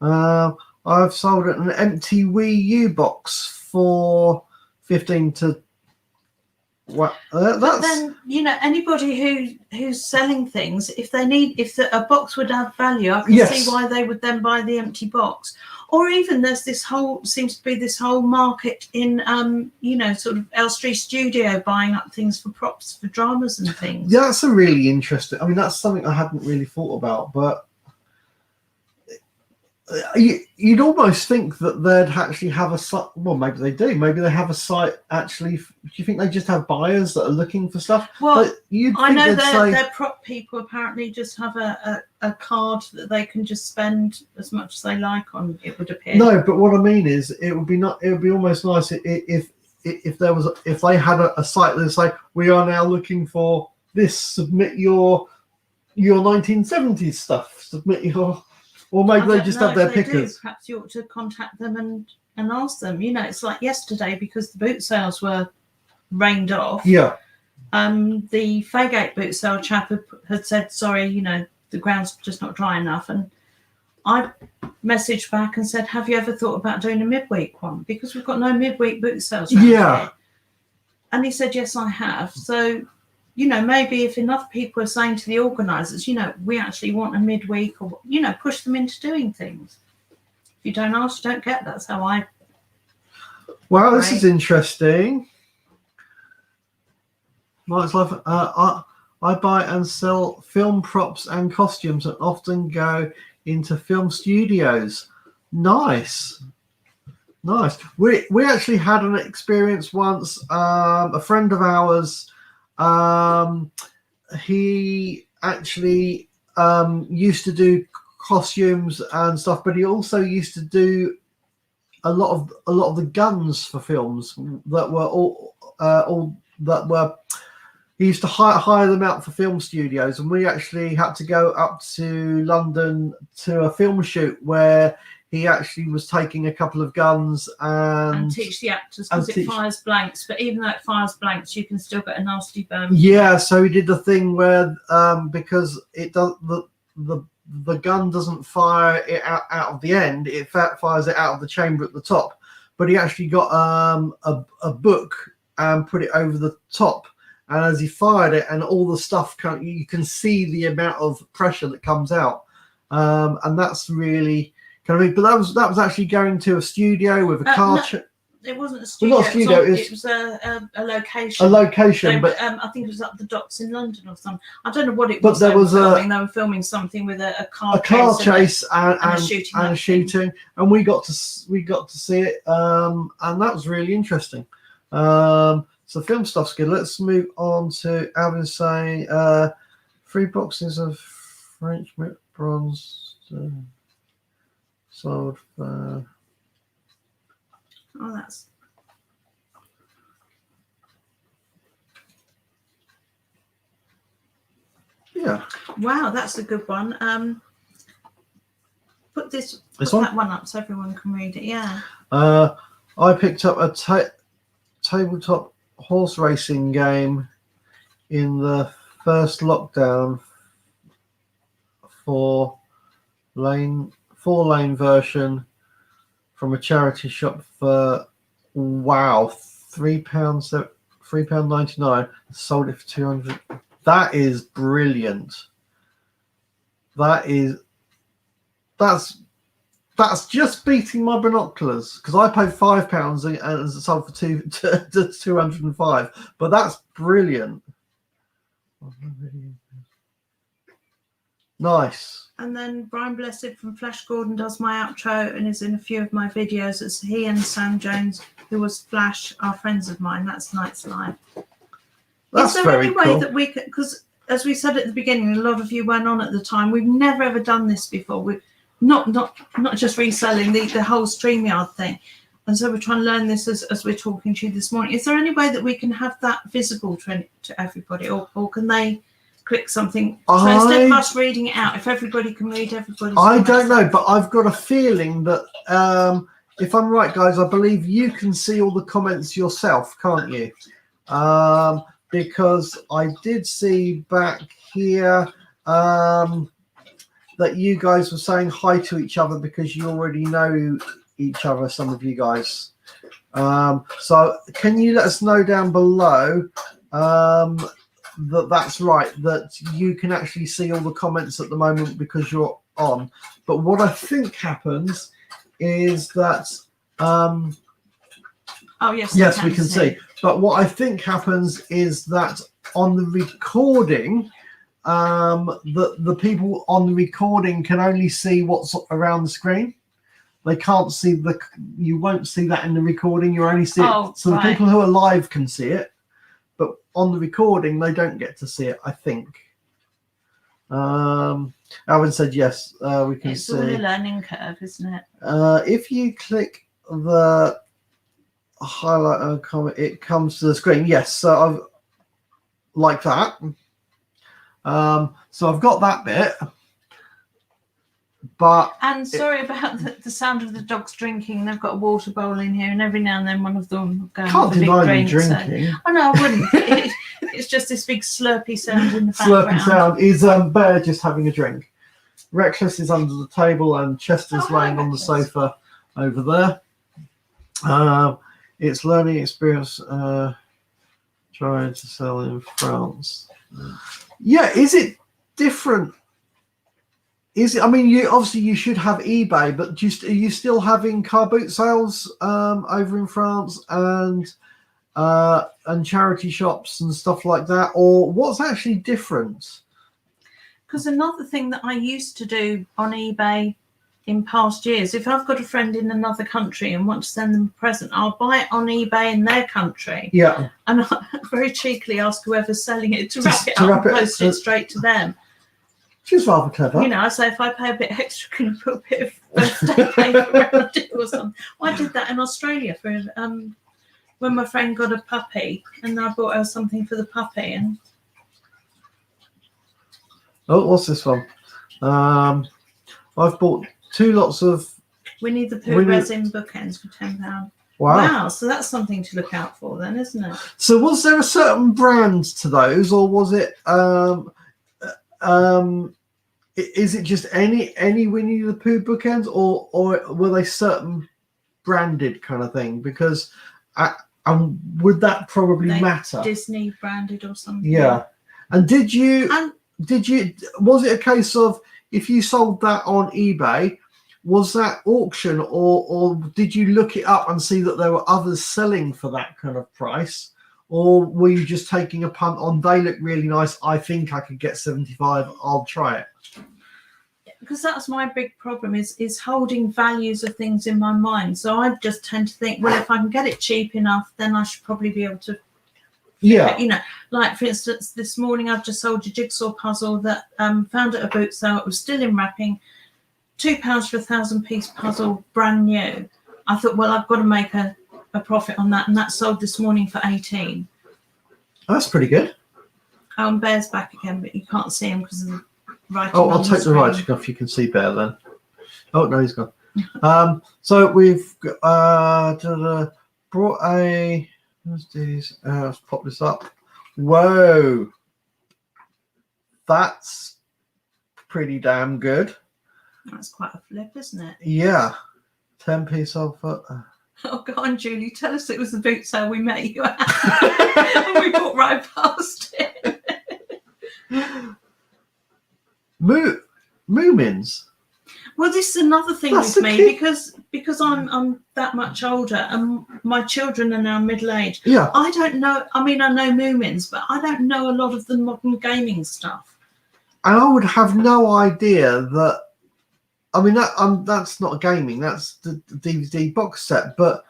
that. I've sold an empty Wii U box for 15 to. Well, but then anybody who's selling things, if a box would have value, I can see why they would then buy the empty box. Or even there's seems to be this whole market in sort of Elstree Studio buying up things for props for dramas and things. Yeah, that's a really interesting. I mean, that's something I hadn't really thought about, but you'd almost think that they'd actually have a site. Well, maybe they do. Maybe they have a site actually. Do you think they just have buyers that are looking for stuff? Well, I know their prop people apparently just have a card that they can just spend as much as they like on. It would appear. No, but what I mean is, it would be almost nice if they had a site that say, we are now looking for this. Submit your 1970s stuff. Submit your. Or maybe they just have their pickers. Perhaps you ought to contact them and ask them. It's like yesterday, because the boot sales were rained off. Yeah. The Faygate boot sale chap had said, sorry, the ground's just not dry enough. And I messaged back and said, have you ever thought about doing a midweek one? Because we've got no midweek boot sales around here. And he said, yes, I have. So, maybe if enough people are saying to the organisers, we actually want a midweek, or, push them into doing things. If you don't ask, you don't get. That's how I. Wow, this is interesting. Mike's life. I buy and sell film props and costumes and often go into film studios. Nice. We actually had an experience once. A friend of ours. He actually used to do costumes and stuff, but he also used to do a lot of the guns for films that were all that were. He used to hire them out for film studios, and we actually had to go up to London to a film shoot where he actually was taking a couple of guns and teach the actors, because it fires blanks. But even though it fires blanks, you can still get a nasty burn. Yeah, so he did the thing where because it does the gun doesn't fire it out of the end; it fires it out of the chamber at the top. But he actually got a book and put it over the top, and as he fired it, and all the stuff you can see the amount of pressure that comes out, and that's really. But that was actually going to a studio with a car. No, it wasn't a studio. Well, not a studio. It was a location. A location, so, but I think it was up the docks in London or something. I don't know what it was. But there was they were filming something with a car chase and a shooting, and we got to see it, and that was really interesting. So film stuff's good. Let's move on to Alvin saying 3 boxes of French bronze. Sold for. Oh, that's. Yeah. Wow, that's a good one. Put that one up so everyone can read it. Yeah. I picked up a tabletop horse racing game in the first lockdown for 4-lane version from a charity shop for £3.99. Sold it for 200. That is brilliant. That's just beating my binoculars, because I paid £5 and it sold for 205. But that's brilliant. Nice. And then Brian Blessed from Flash Gordon does my outro and is in a few of my videos. It's he and Sam Jones, who was Flash, are friends of mine. That's Night's Live. That's is there very any way cool. that we could, because as we said at the beginning, a lot of you weren't on at the time. We've never ever done this before. We've not just reselling, the whole StreamYard thing. And so we're trying to learn this as we're talking to you this morning. Is there any way that we can have that visible to everybody, or can they click something? So instead of us reading it out, if everybody can read everybody's I don't know, but I've got a feeling that if I'm right, guys, I believe you can see all the comments yourself, can't you? Because I did see back here that you guys were saying hi to each other because you already know each other, some of you guys. So can you let us know down below that's right, that you can actually see all the comments at the moment because you're on. But what I think happens is that oh yes, we can see. But what I think happens is that on the recording, the people on the recording can only see what's around the screen. They can't see you won't see that in the recording. You only see it. So the people who are live can see it, but on the recording they don't get to see it, I think. Alvin said yes, we can see. It's all a learning curve, isn't it? If you click the highlight and comment, it comes to the screen. Yes, so I've like that. So I've got that bit. But sorry about the sound of the dogs drinking. They've got a water bowl in here, and every now and then one of them will go can't deny them drinking. So, oh no, I wouldn't. It's just this big slurpy sound in the background. Slurpy sound is Bear just having a drink. Reckless is under the table, and Chester's laying on the sofa over there. It's learning experience trying to sell in France. Yeah, is it different? Is it? I mean, you should have eBay, but are you still having car boot sales over in France and charity shops and stuff like that, or what's actually different? Because another thing that I used to do on eBay in past years, if I've got a friend in another country and want to send them a present, I'll buy it on eBay in their country. Yeah. And I very cheekily ask whoever's selling it to wrap it up and post it straight to them. She's rather clever. You know, I say if I pay a bit extra, can you put a bit of birthday paper around it or something? Well, I did that in Australia for when my friend got a puppy, and I bought her something for the puppy. And oh, what's this one? I've bought 2 lots of Winnie the Pooh resin bookends for £10. Wow, so that's something to look out for then, isn't it? So was there a certain brand to those, or was it is it just any Winnie the Pooh bookends, or were they certain branded kind of thing? Because would that probably matter? Disney branded or something? Yeah. And did you was it a case of, if you sold that on eBay, was that auction, or did you look it up and see that there were others selling for that kind of price? Or were you just taking a punt on, they look really nice, I think I could get 75, I'll try it? Because that's my big problem is holding values of things in my mind. So I just tend to think, well, if I can get it cheap enough, then I should probably be able to. Yeah. You know, like for instance, this morning I've just sold a jigsaw puzzle that found at a boot sale. It was still in wrapping, £2 for a 1,000-piece puzzle, brand new. I thought, well, I've got to make a profit on that, and that sold this morning for 18. That's pretty good. Bear's back again, but you can't see him because of the writing. Oh, I'll take the writing off. You can see Bear then. Oh no, he's gone. So we've brought a. Let's pop this up. Whoa, that's pretty damn good. That's quite a flip, isn't it? Yeah, 10-piece old foot. Oh, go on, Julie. Tell us it was the boot sale we met you at. And we walked right past it. Moomins. Well, this is another thing That's with the me key. because I'm that much older and my children are now middle aged. Yeah. I don't know. I mean, I know Moomins, but I don't know a lot of the modern gaming stuff. And I would have no idea that. I mean, that's not gaming. That's the DVD box set. But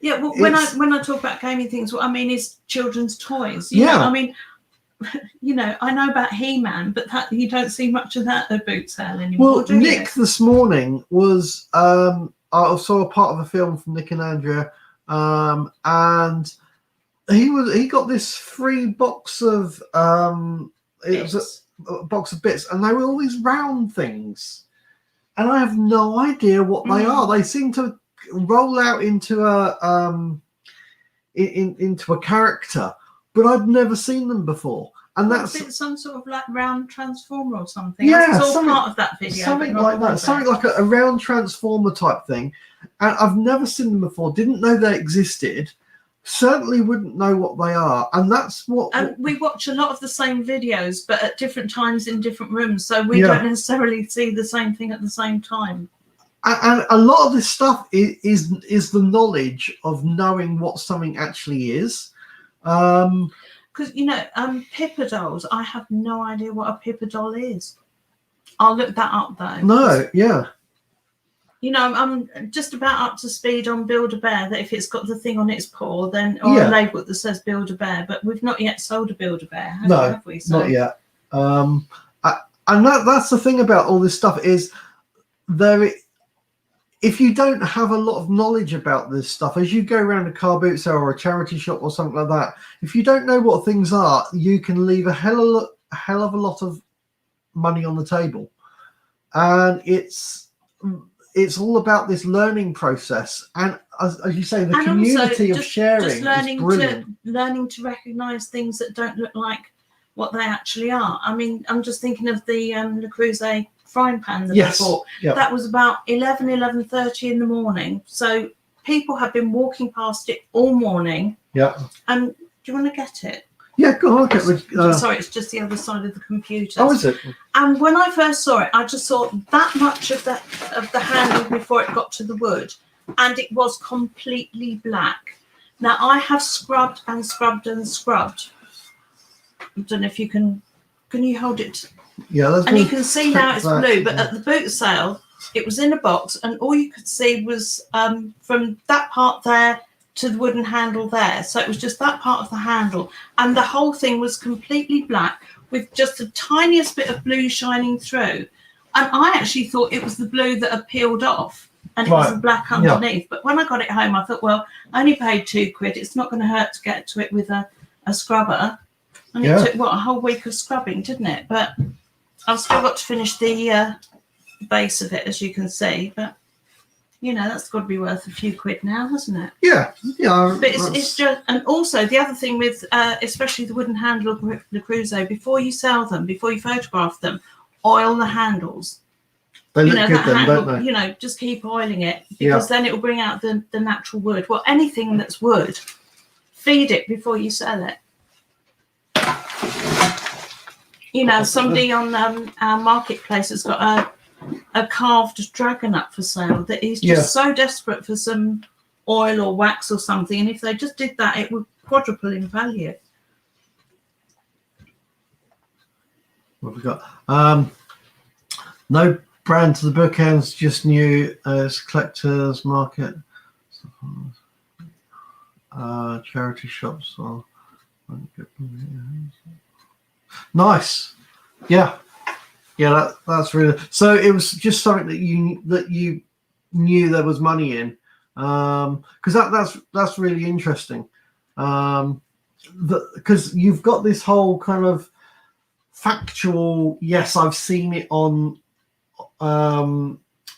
yeah, well, when I talk about gaming things, what I mean is children's toys. Yeah. I mean, I know about He-Man, but you don't see much of that at boot sale anymore. Well, do Nick you? this morning was. I saw a part of a film from Nick and Andrea, and he got this free box of it was a box of bits, and they were all these round things. And I have no idea what they are. They seem to roll out into into a character, but I've never seen them before. And Was it some sort of like round transformer or something? Yeah, it's all part of that video. Something like that. Something like a round transformer type thing. And I've never seen them before. Didn't know they existed. Certainly wouldn't know what they are, and that's what. And we watch a lot of the same videos, but at different times in different rooms, so we don't necessarily see the same thing at the same time. And a lot of this stuff is the knowledge of knowing what something actually is. Because Pippa dolls, I have no idea what a Pippa doll is. I'll look that up though. No, yeah. I'm just about up to speed on Build-A-Bear, that if it's got the thing on its paw, then a label that says Build-A-Bear, but we've not yet sold a Build-A-Bear, have we? So, not yet. And that's the thing about all this stuff is if you don't have a lot of knowledge about this stuff, as you go around a car boot sale or a charity shop or something like that, if you don't know what things are, you can leave a hell of a lot of money on the table. And it's all about this learning process, and as you say, the community of sharing is brilliant. Learning to recognise things that don't look like what they actually are. I mean, I'm just thinking of the Le Creuset frying pan that I bought. Yep. That was about 11:30 in the morning. So people have been walking past it all morning. Yeah. And do you want to get it? Yeah, go on. Sorry, it's just the other side of the computer. Oh, is it? And when I first saw it, I just saw that much of the handle before it got to the wood, and it was completely black. Now I have scrubbed and scrubbed and scrubbed. I don't know if you can you hold it? Yeah, and you can see now it's blue, but at the boot sale, it was in a box, and all you could see was from that part there to the wooden handle there. So it was just that part of the handle, and the whole thing was completely black with just the tiniest bit of blue shining through. And I actually thought it was the blue that had peeled off, and it was the black underneath. But when I got it home, I thought, well, I only paid £2. It's not going to hurt to get to it with a scrubber. And it took a whole week of scrubbing, didn't it? But I've still got to finish the base of it, as you can see. But that's got to be worth a few quid now, hasn't it? Yeah. But it's just, and also the other thing with especially the wooden handle of Le Creuset, before you sell them, before you photograph them, oil the handles. They look good then, don't they? Just keep oiling it, because then it will bring out the natural wood. Well, anything that's wood, feed it before you sell it. Somebody on our marketplace has got a carved dragon up for sale that he's just so desperate for some oil or wax or something, and if they just did that, it would quadruple in value. What have we got? No brand to the bookends, just new. It's collector's market. Charity shops. Nice. Yeah, that's really. So it was just something that you knew there was money in, because that's really interesting, because you've got this whole kind of factual. Yes, I've seen it on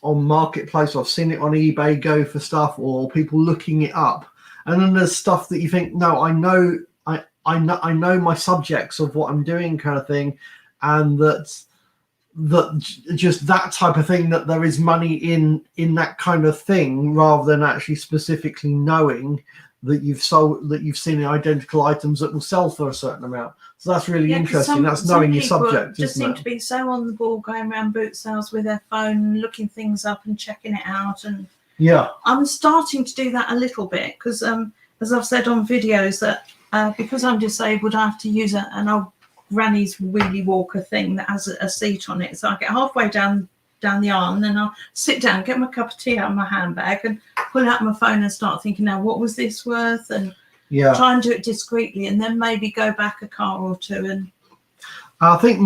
Marketplace, or I've seen it on eBay, Go for stuff, or people looking it up, and then there's stuff that you think, no, I know my subjects of what I'm doing, kind of thing. and just that type of thing, that there is money in that kind of thing, rather than actually specifically knowing that you've seen identical items that will sell for a certain amount. So that's really interesting. That's knowing your subject, just seem to be so on the ball, going around boot sales with their phone, looking things up and checking it out. And I'm starting to do that a little bit, because as I've said on videos, that because I'm disabled, I have to use an old granny's wheelie walker thing that has a seat on it. So I get halfway down the aisle, and then I'll sit down, get my cup of tea out of my handbag, and pull out my phone and start thinking, now what was this worth? And try and do it discreetly, and then maybe go back a car or two. And I think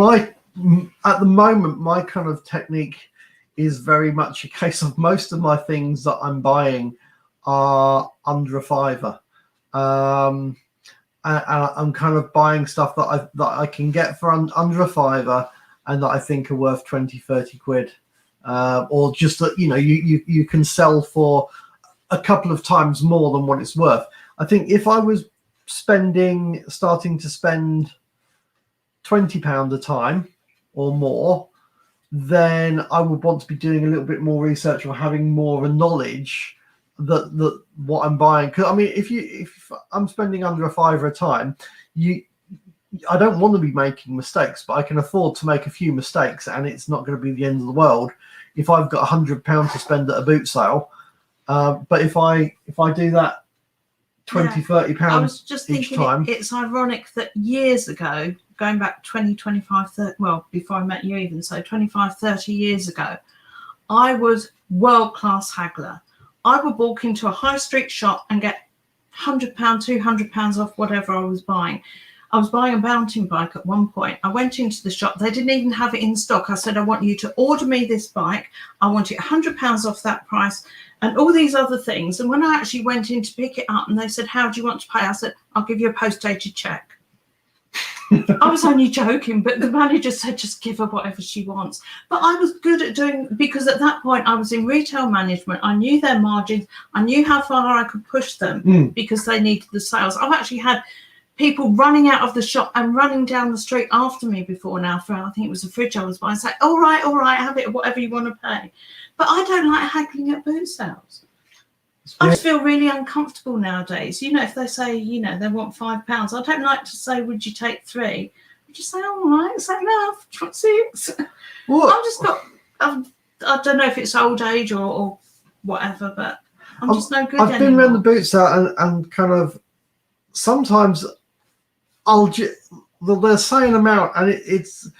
at the moment my kind of technique is very much a case of most of my things that I'm buying are under a fiver. And I'm kind of buying stuff that I can get for under a fiver, and that I think are worth 20-30 quid, or just that you can sell for a couple of times more than what it's worth. I think if I was starting to spend £20 a time or more, then I would want to be doing a little bit more research, or having more of a knowledge that what I'm buying. Because I mean, if I'm spending under a fiver a time, I don't want to be making mistakes, but I can afford to make a few mistakes, and it's not going to be the end of the world if I've got £100 to spend at a boot sale. But if I do that 20-30 pounds, I was just thinking time, it's ironic that years ago, going back 20, 25, 30, well, before I met you even, so 25, 30 years ago, I was world-class haggler. I would walk into a high street shop and get £100, £200 off whatever I was buying. I was buying a mountain bike at one point. I went into the shop. They didn't even have it in stock. I said, I want you to order me this bike. I want it £100 off that price, and all these other things. And when I actually went in to pick it up, and they said, how do you want to pay? I said, I'll give you a post-dated check. I was only joking, but the manager said, just give her whatever she wants. But I was good at doing, because at that point I was in retail management. I knew their margins. I knew how far I could push them because they needed the sales. I've actually had people running out of the shop and running down the street after me before now for, I think it was a fridge I was buying. Say, all right, have it, whatever you want to pay. But I don't like haggling at boot sales. I just feel really uncomfortable nowadays. If they say, they want £5, I don't like to say, would you take 3? I just say, all right, is that enough? Do you want 6? I don't know if it's old age or whatever, but I'm just no good anymore. I've been around the boot sale and kind of, sometimes they'll say an amount, and it's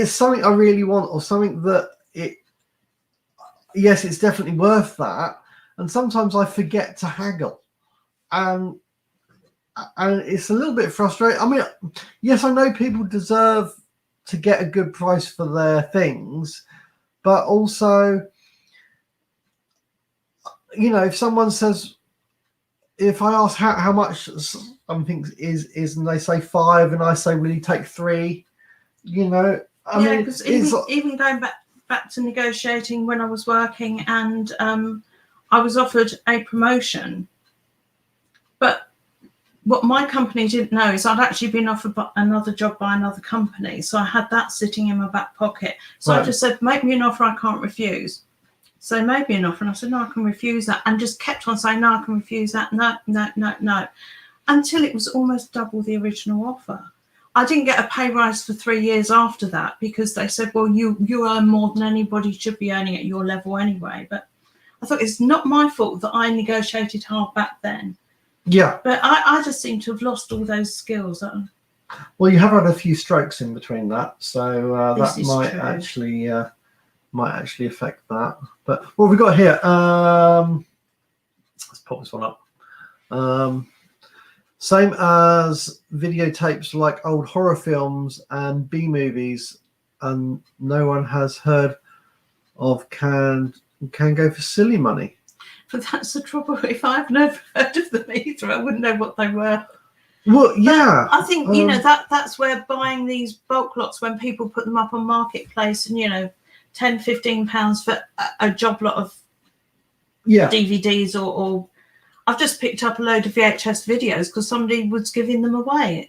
something I really want, or something that yes, it's definitely worth that. And sometimes I forget to haggle, and it's a little bit frustrating. I mean, yes, I know people deserve to get a good price for their things, but also, if someone says, if I ask how much something is, and they say 5, and I say, will you take 3? I mean, because even going back to negotiating when I was working, and I was offered a promotion, but what my company didn't know is I'd actually been offered another job by another company, so I had that sitting in my back pocket. So I just said, make me an offer I can't refuse. So they made me an offer, and I said, no, I can refuse that, and just kept on saying, no, I can refuse that, no, until it was almost double the original offer. I didn't get a pay rise for 3 years after that, because they said, well, you earn more than anybody should be earning at your level anyway. But I thought, it's not my fault that I negotiated hard back then. Yeah. But I just seem to have lost all those skills. Well, you have had a few strokes in between that, so that might actually affect that. But what have we got here? Let's pop this one up. Same as videotapes like old horror films and B movies, and no one has heard of can go for silly money. But that's the trouble. If I've never heard of them either, I wouldn't know what they were. Well, yeah. But I think that's where buying these bulk lots, when people put them up on Marketplace, and £10-15 for a job lot of DVDs, or I've just picked up a load of VHS videos because somebody was giving them away.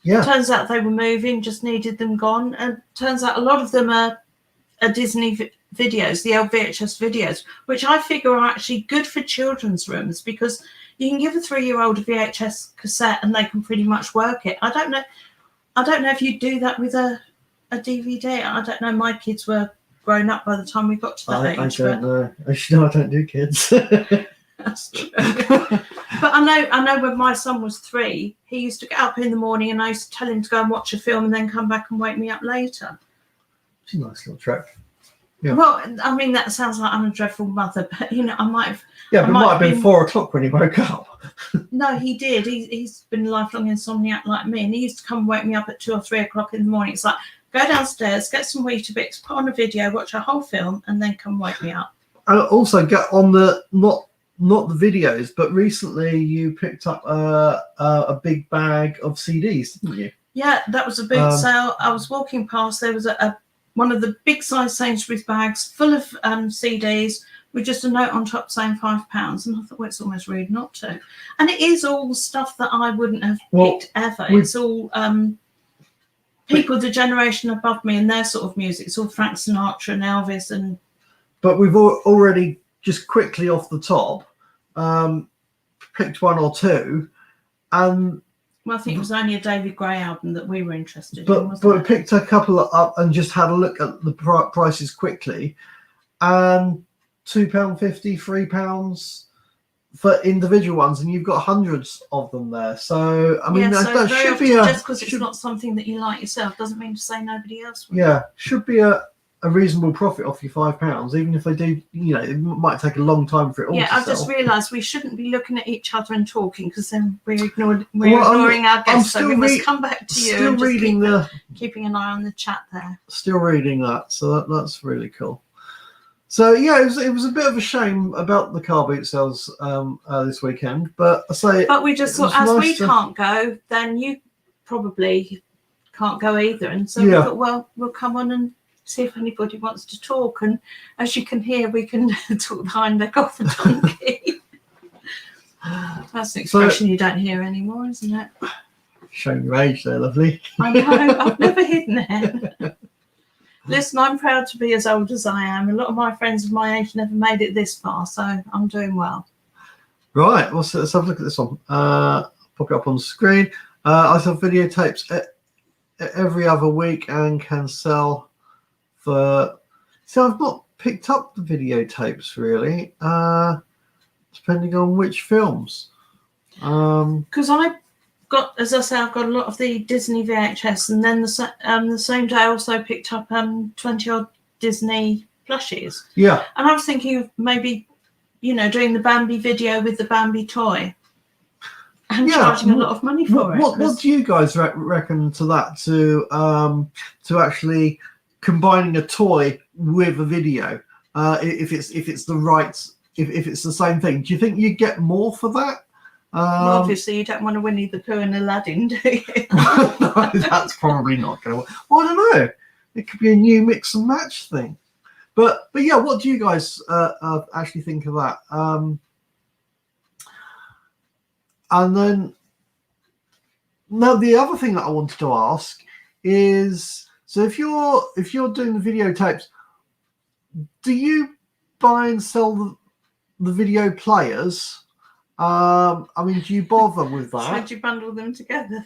Yeah. Turns out they were moving, just needed them gone. And turns out a lot of them are Disney videos, the old VHS videos, which I figure are actually good for children's rooms, because you can give a 3-year-old a VHS cassette and they can pretty much work it. I don't know if you do that with a DVD. I don't know. My kids were grown up by the time we got to that age. I don't know. Actually, no, I don't do kids. That's true. But I know when my son was 3, he used to get up in the morning and I used to tell him to go and watch a film and then come back and wake me up later. It's a nice little trick. Yeah. Well, I mean, that sounds like I'm a dreadful mother, but I might have. Yeah, but it might have been 4 o'clock when he woke up. No, he did. He's been a lifelong insomniac like me, and he used to come and wake me up at 2 or 3 o'clock in the morning. It's like, go downstairs, get some Weetabix, put on a video, watch a whole film, and then come wake me up. And also get on the not the videos, but recently you picked up a big bag of CDs, didn't you? Yeah, that was a boot sale. I was walking past. There was one of the big size Sainsbury's bags full of CDs with just a note on top saying £5, and I thought, well, it's almost rude not to. And it is all stuff that I wouldn't have picked ever. It's all people the generation above me and their sort of music. It's all Frank Sinatra and Elvis and. But we've already just quickly off the top picked 1 or 2, and. Well, I think it was only a David Gray album that we were interested in. But we picked a couple up and just had a look at the prices quickly, and £2.50, £3 for individual ones, and you've got hundreds of them there. So I mean, that should be just because it's not something that you like yourself doesn't mean to say nobody else will. Yeah, should be a reasonable profit off your £5, even if they do. It might take a long time for it all. Yeah, to I've sell. just realised we shouldn't be looking at each other and talking, because then we're ignoring our guests. So we must come back to you. Still reading keeping an eye on the chat there. Still reading that, so that's really cool. So yeah, it was a bit of a shame about the car boot sales this weekend, but But we just thought, as we can't go, then you probably can't go either, and so we thought, well, we'll come on and see if anybody wants to talk. And as you can hear, we can talk behind their off a donkey. That's an expression you don't hear anymore, isn't it? Showing your age there, lovely. I know, I've never hidden it. Listen, I'm proud to be as old as I am. A lot of my friends of my age never made it this far, so I'm doing well. Right, well, so let's have a look at this one. Pop it up on the screen. I sell videotapes every other week and can sell for. So I've not picked up the videotapes really, depending on which films. Because I got, as I say, I've got a lot of the Disney VHS, and then the same day I also picked up 20-odd Disney plushies. Yeah. And I was thinking of maybe, doing the Bambi video with the Bambi toy and charging a lot of money for it. What do you guys reckon to that? To actually combining a toy with a video, if it's the right, if it's the same thing, do you think you get more for that? Well, obviously, you don't want to Winnie the Pooh and Aladdin, do you? No, that's probably not going to work. Well, I don't know. It could be a new mix and match thing. But yeah, what do you guys actually think of that? And then, now the other thing that I wanted to ask is, so if you're doing the videotapes, do you buy and sell the video players? I mean, do you bother with that? How do you bundle them together?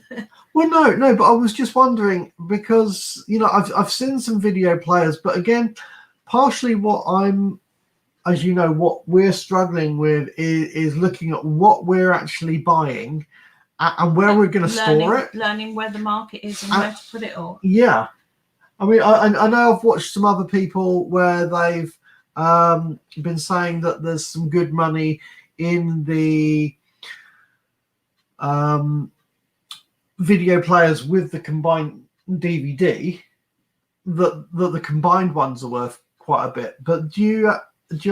Well, no, but I was just wondering, because I've seen some video players, but again, partially what we're struggling with is looking at what we're actually buying and where we're going to store it, learning where the market is and where to put it all. Yeah, I mean, I know I've watched some other people where they've been saying that there's some good money in the video players with the combined DVD, that the combined ones are worth quite a bit. But do you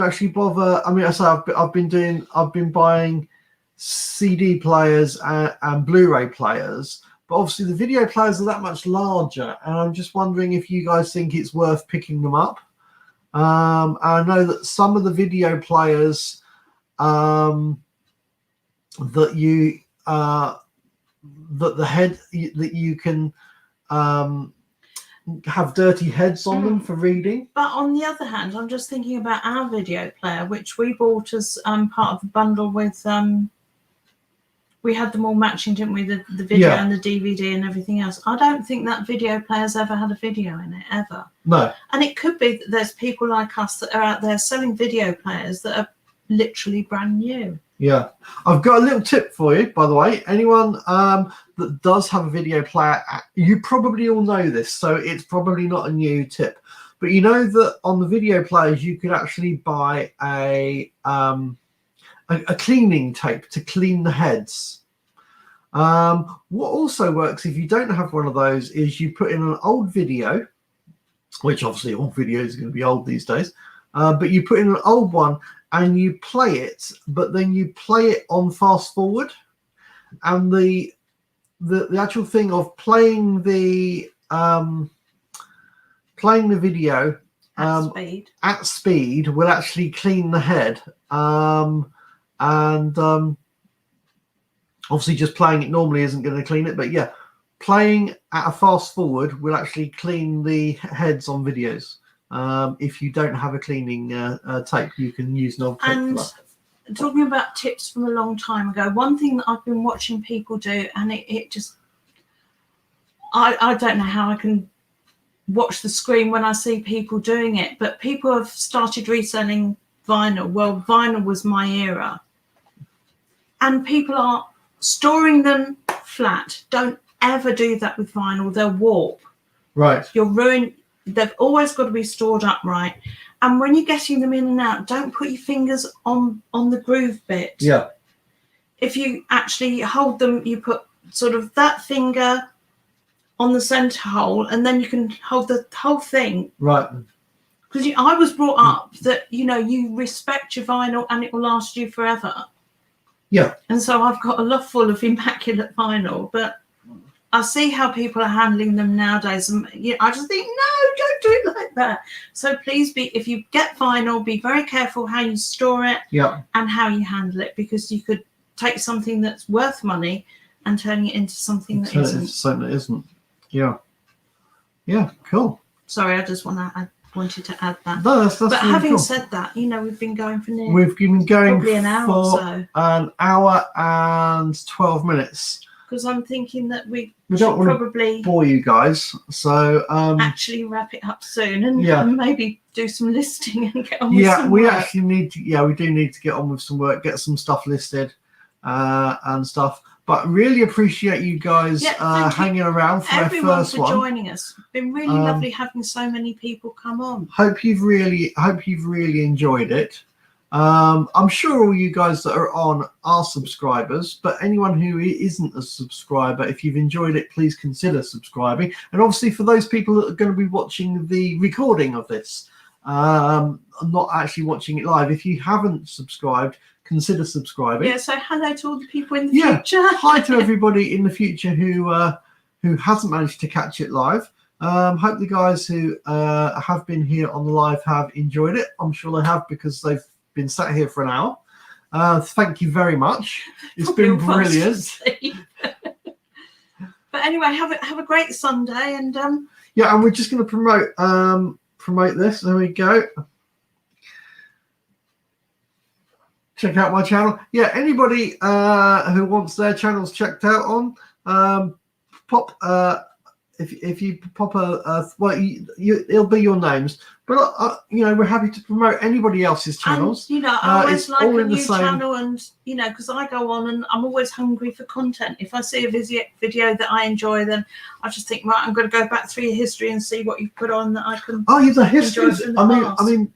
actually bother? I mean, I've been buying CD players and Blu-ray players, but obviously the video players are that much larger, and I'm just wondering if you guys think it's worth picking them up. I know that some of the video players that you the head that you can have dirty heads on them for reading. But on the other hand, I'm just thinking about our video player, which we bought as part of the bundle with. We had them all matching, didn't we? The video and the DVD and everything else. I don't think that video player's ever had a video in it, ever. No. And it could be that there's people like us that are out there selling video players that are literally brand new. Yeah. I've got a little tip for you, by the way. Anyone that does have a video player, you probably all know this, so it's probably not a new tip. But you know that on the video players, you could actually buy a cleaning tape to clean the heads. What also works if you don't have one of those is you put in an old video, which obviously all videos are going to be old these days, but you put in an old one and you play it, but then you play it on fast forward, and the actual thing of playing the video at speed will actually clean the head. Obviously just playing it normally isn't going to clean it, but yeah, playing at a fast forward will actually clean the heads on videos. If you don't have a cleaning tape, you can use an old tape. And talking about tips from a long time ago, one thing that I've been watching people do, and it just, I don't know how I can watch the screen when I see people doing it, but people have started reselling vinyl. Well, vinyl was my era. And people are storing them flat. Don't ever do that with vinyl. They'll warp. Right. You'll ruin. They've always got to be stored upright. And when you're getting them in and out, don't put your fingers on the groove bit. Yeah. If you actually hold them, you put sort of that finger on the center hole, and then you can hold the whole thing. Right. Because I was brought up that, you respect your vinyl and it will last you forever. Yeah. And so I've got a lot full of immaculate vinyl, but I see how people are handling them nowadays. And I just think, no, don't do it like that. So please if you get vinyl, be very careful how you store it and how you handle it, because you could take something that's worth money and turn it into something that isn't. Something that isn't. Yeah. Yeah, cool. Sorry, I wanted to add that. No, that's but really having cool. said that, we've been going for probably an hour or so. An hour and 12 minutes. Because I'm thinking that we don't should want probably to bore you guys, so actually wrap it up soon and maybe do some listing and get on with some we work. actually need to. We do need to get on with some work, get some stuff listed and stuff. But really appreciate you guys hanging around for everyone our first for one. joining us. It's been really lovely having so many people come on. Hope you've really enjoyed it. I'm sure all you guys that are on are subscribers, but anyone who isn't a subscriber, if you've enjoyed it, please consider subscribing. And obviously for those people that are going to be watching the recording of this, not actually watching it live, if you haven't subscribed, consider subscribing. Yeah, so hello to all the people in the future. Hi to everybody in the future who hasn't managed to catch it live. Hope the guys who have been here on the live have enjoyed it. I'm sure they have, because they've been sat here for an hour. Thank you very much. It's been brilliant. But anyway, have a great Sunday, and and we're just going to promote this. There we go. Check out my channel. Anybody who wants their channels checked out on, pop if you pop it'll be your names. But we're happy to promote anybody else's channels. And, I always like a new channel, and because I go on and I'm always hungry for content. If I see a video that I enjoy, then I just think, right, I'm going to go back through your history and see what you've put on that I can. The history. I mean,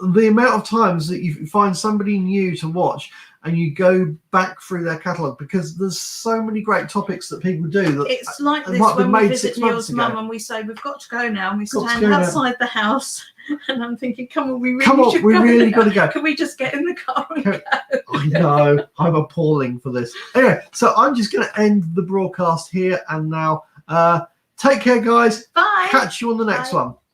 the amount of times that you find somebody new to watch and you go back through their catalogue, because there's so many great topics that people do. That it's like this when we visit Neil's mum and we say, we've got to go now, and we stand outside the house, and I'm thinking, come on, we really got to go. Can we just get in the car and go? I know, I'm appalling for this. Anyway, so I'm just going to end the broadcast here and now. Take care, guys. Bye. Catch you on the next one.